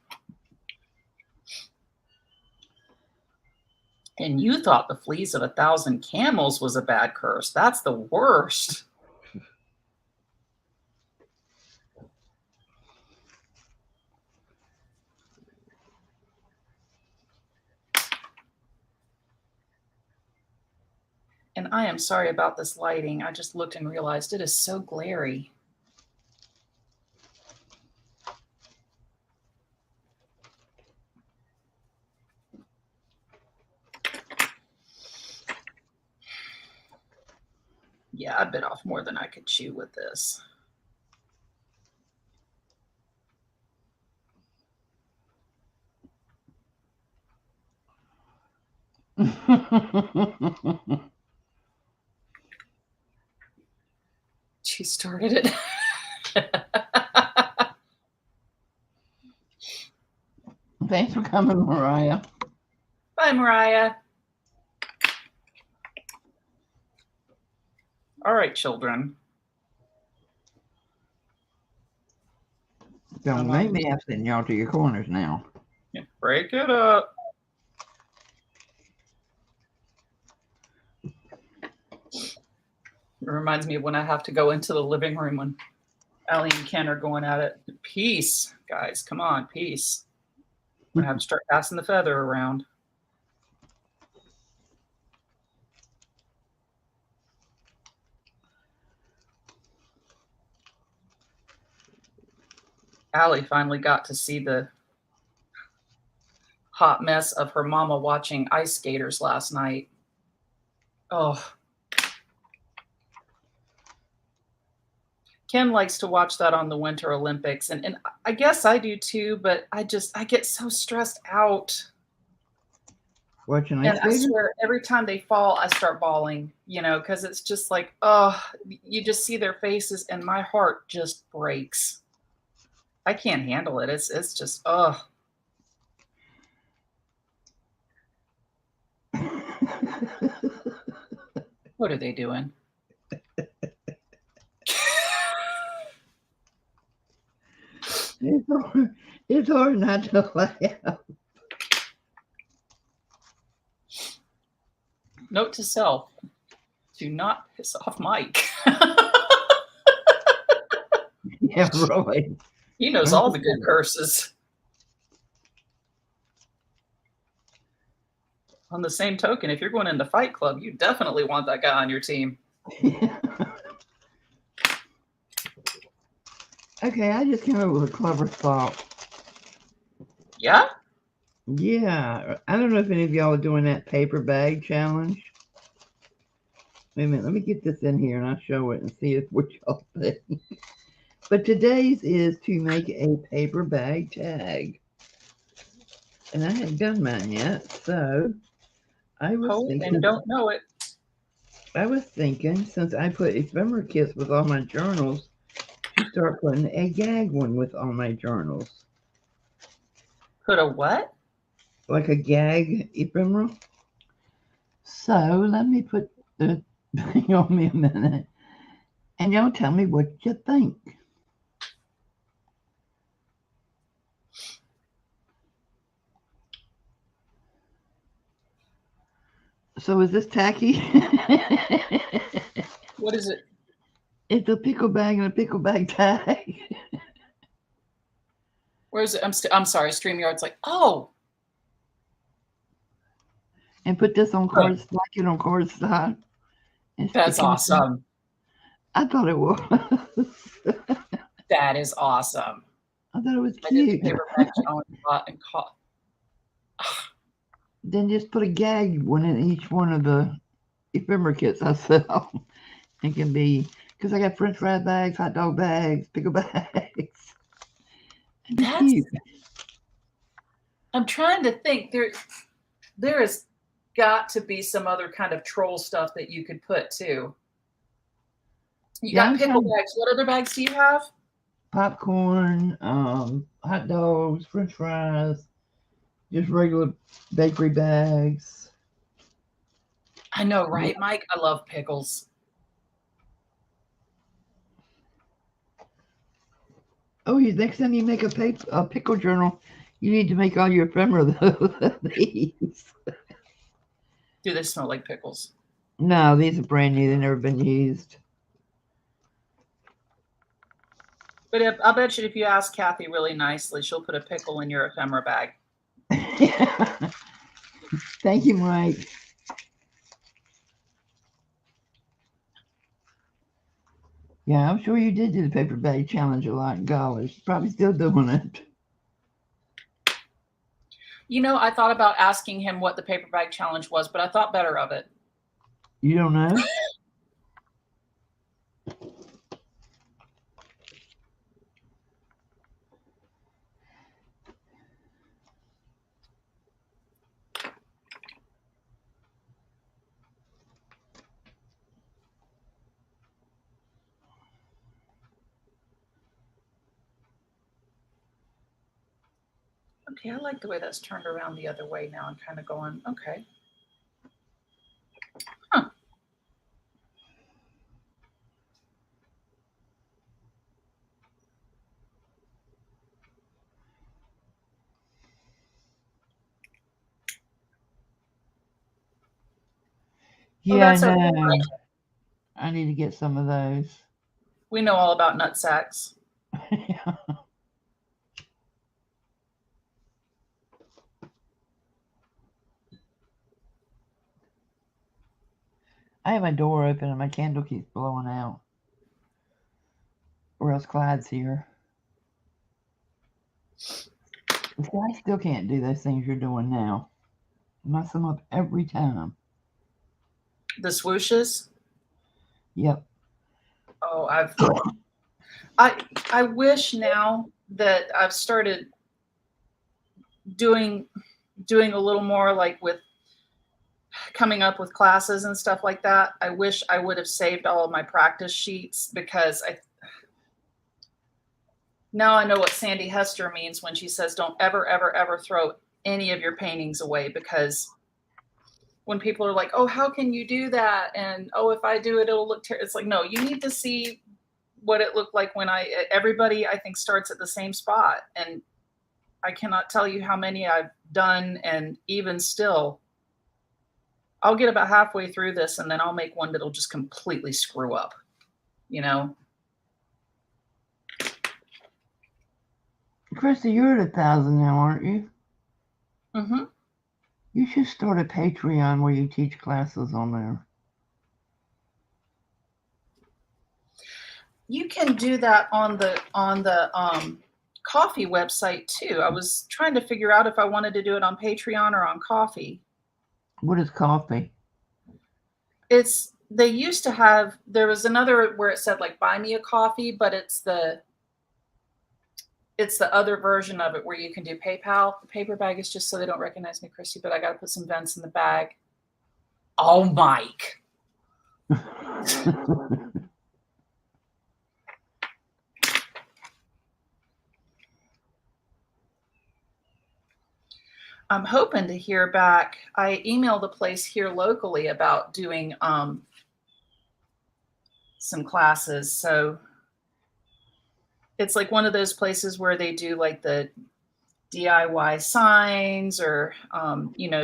And you thought the fleas of 1,000 camels was a bad curse. That's the worst. And I am sorry about this lighting. I just looked and realized it is so glary. Yeah, I bit off more than I could chew with this. She started it.
Thanks for coming, Mariah.
Bye, Mariah. All right, children.
Don't make me send y'all to your corners now.
Yeah, break it up. It reminds me of when I have to go into the living room when Allie and Ken are going at it. Peace, guys. Come on, peace. I'm going to have to start passing the feather around. Allie finally got to see the hot mess of her mama watching ice skaters last night. Oh. Ken likes to watch that on the Winter Olympics, and I guess I do too, but I get so stressed out.
Watching
And
ice
I
skaters?
swear, every time they fall, I start bawling, because it's just like, oh, you just see their faces, and my heart just breaks. I can't handle it. It's just, oh. What are they doing?
It's hard not to laugh.
Note to self: do not piss off Mike.
Yeah, right.
He knows all the good curses. On the same token, if you're going into Fight Club, you definitely want that guy on your team.
Yeah. Okay, I just came up with a clever thought.
Yeah?
Yeah, I don't know if any of y'all are doing that paper bag challenge. Wait a minute, let me get this in here and I'll show it and see what y'all think. But today's is to make a paper bag tag. And I haven't done mine yet, so I was thinking.
And don't know it.
I was thinking, since I put ephemera kits with all my journals, to start putting a gag one with all my journals.
Put a what?
Like a gag ephemera. So let me put the thing on me a minute. And y'all tell me what you think. So is this tacky?
What is it?
It's a pickle bag and a pickle bag tag.
Where is it? I'm sorry, StreamYard's like, oh.
And put this on cardstock, like it on cardstock.
That's awesome.
I thought it was.
That is awesome.
I thought it was
I did the
cute.
paper bag challenge and caught.
Then just put a gag one in each one of the ephemera kits I sell. It can be, because I got French fry bags, hot dog bags, pickle bags.
That's
cute.
I'm trying to think. There has got to be some other kind of troll stuff that you could put too. You got pickle bags. What other bags do you have?
Popcorn, hot dogs, French fries, just regular bakery bags.
I know, right, Mike? I love pickles.
Oh, next time you make a pickle journal, you need to make all your ephemera these.
Do they smell like pickles?
No, these are brand new. They've never been used.
But I bet you if you ask Kathy really nicely, she'll put a pickle in your ephemera bag.
Yeah. Thank you, Mike. Yeah, I'm sure you did do the paper bag challenge a lot in college. Probably still doing it.
I thought about asking him what the paper bag challenge was, but I thought better of it.
You don't know?
Okay, I like the way that's turned around the other way now. I'm kind of going, okay. Huh.
Yeah, I know.
Okay.
I need to get some of those.
We know all about nut sacks.
Yeah. I have my door open and my candle keeps blowing out. Or else Clyde's here. See, I still can't do those things you're doing now. I mess them up every time.
The swooshes?
Yep.
Oh, I wish now that I've started doing a little more like with coming up with classes and stuff like that. I wish I would have saved all of my practice sheets, because now I know what Sandy Hester means when she says don't ever, ever, ever throw any of your paintings away, because when people are like, oh, how can you do that? And, oh, if I do it, it'll look terrible. It's like, no, you need to see what it looked like when everybody I think starts at the same spot. And I cannot tell you how many I've done. And even still, I'll get about halfway through this and then I'll make one that'll just completely screw up, you know?
Christy, you're at 1,000 now, aren't you?
Mm-hmm.
You should start a Patreon where you teach classes on there.
You can do that on the Coffee website too. I was trying to figure out if I wanted to do it on Patreon or on Coffee.
What is Coffee?
They used to have, there was another where it said like buy me a coffee, but it's the other version of it where you can do PayPal. The paper bag is just so they don't recognize me, Christy, but I got to put some vents in the bag. Oh, Mike. I'm hoping to hear back. I emailed a place here locally about doing some classes. So it's like one of those places where they do like the DIY signs or,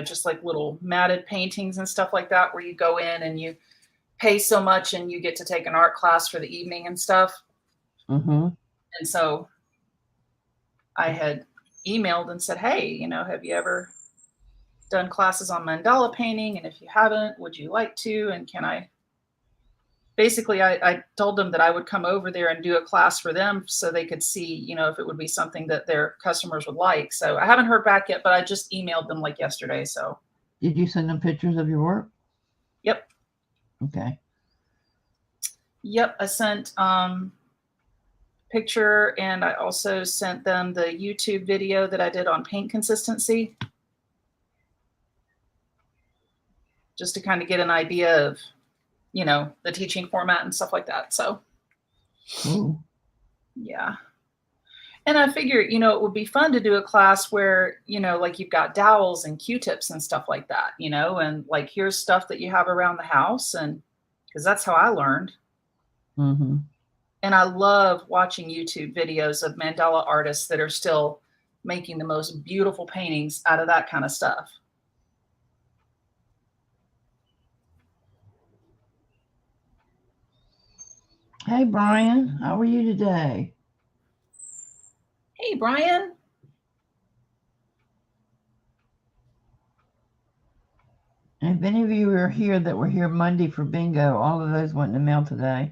just like little matted paintings and stuff like that, where you go in and you pay so much and you get to take an art class for the evening and stuff.
Mm-hmm.
And so I had emailed and said, hey, have you ever done classes on mandala painting? And if you haven't, would you like to? And can I? Basically, I told them that I would come over there and do a class for them so they could see, if it would be something that their customers would like. So I haven't heard back yet, but I just emailed them like yesterday. So.
Did you send them pictures of your work?
Yep.
Okay.
Yep. I sent picture, and I also sent them the YouTube video that I did on paint consistency, just to kind of get an idea of, the teaching format and stuff like that. So,
Ooh.
Yeah. And I figure, it would be fun to do a class where, like you've got dowels and Q-tips and stuff like that, and like, here's stuff that you have around the house. And because that's how I learned.
Mm-hmm.
And I love watching YouTube videos of mandala artists that are still making the most beautiful paintings out of that kind of stuff.
Hey, Brian, how are you today?
Hey, Brian.
And if any of you are here that were here Monday for bingo, all of those went in the mail today.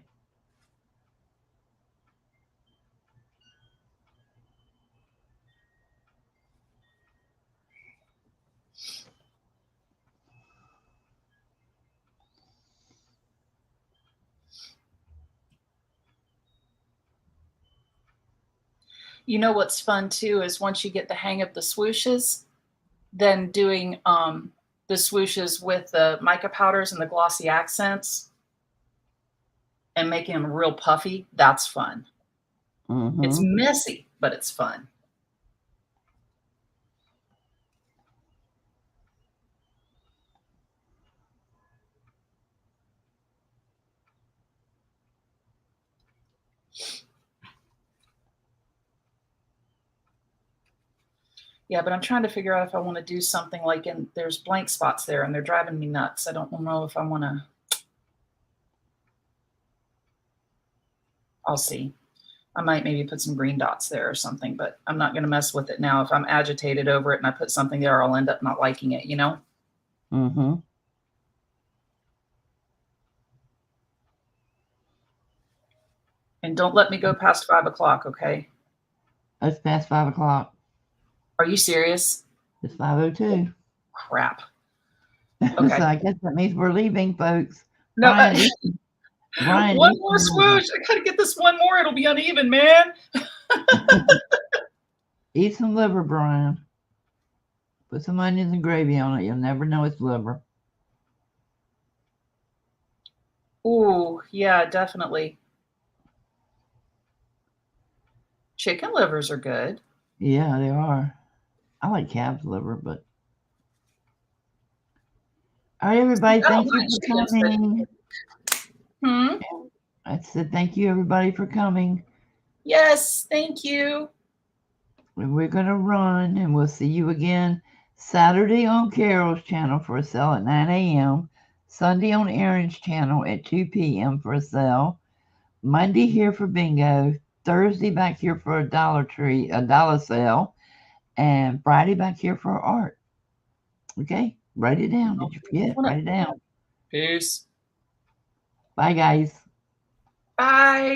What's fun too is once you get the hang of the swooshes, then doing the swooshes with the mica powders and the glossy accents and making them real puffy. That's fun.
Mm-hmm.
It's messy, but it's fun. Yeah, but I'm trying to figure out if I want to do something like, there's blank spots there and they're driving me nuts. I don't know if I want to. I'll see. I might maybe put some green dots there or something, but I'm not going to mess with it now. If I'm agitated over it and I put something there, I'll end up not liking it,
Mm-hmm.
And don't let me go past 5 o'clock, okay?
It's past 5 o'clock.
Are you serious?
It's 5:02.
Crap.
Okay. So I guess that means we're leaving, folks.
No,
Brian, Brian,
One
eat
more
some liver.
swoosh. I gotta get this one more. It'll be uneven, man.
Eat some liver, Brian. Put some onions and gravy on it. You'll never know it's liver.
Ooh, yeah, definitely. Chicken livers are good.
Yeah, they are. I like calf's liver, but. All right, everybody,
I don't
thank you
mind
for
chickens, but
coming. I said thank you, everybody, for coming.
yes, thank you.
And we're going to run, and we'll see you again Saturday on Carol's channel for a sale at 9 a.m., Sunday on Aaron's channel at 2 p.m. for a sale, Monday here for bingo, Thursday back here for a dollar sale, and Friday back here for art. Okay? Write it down. Did you forget? Write it down.
Peace.
Bye, guys.
Bye.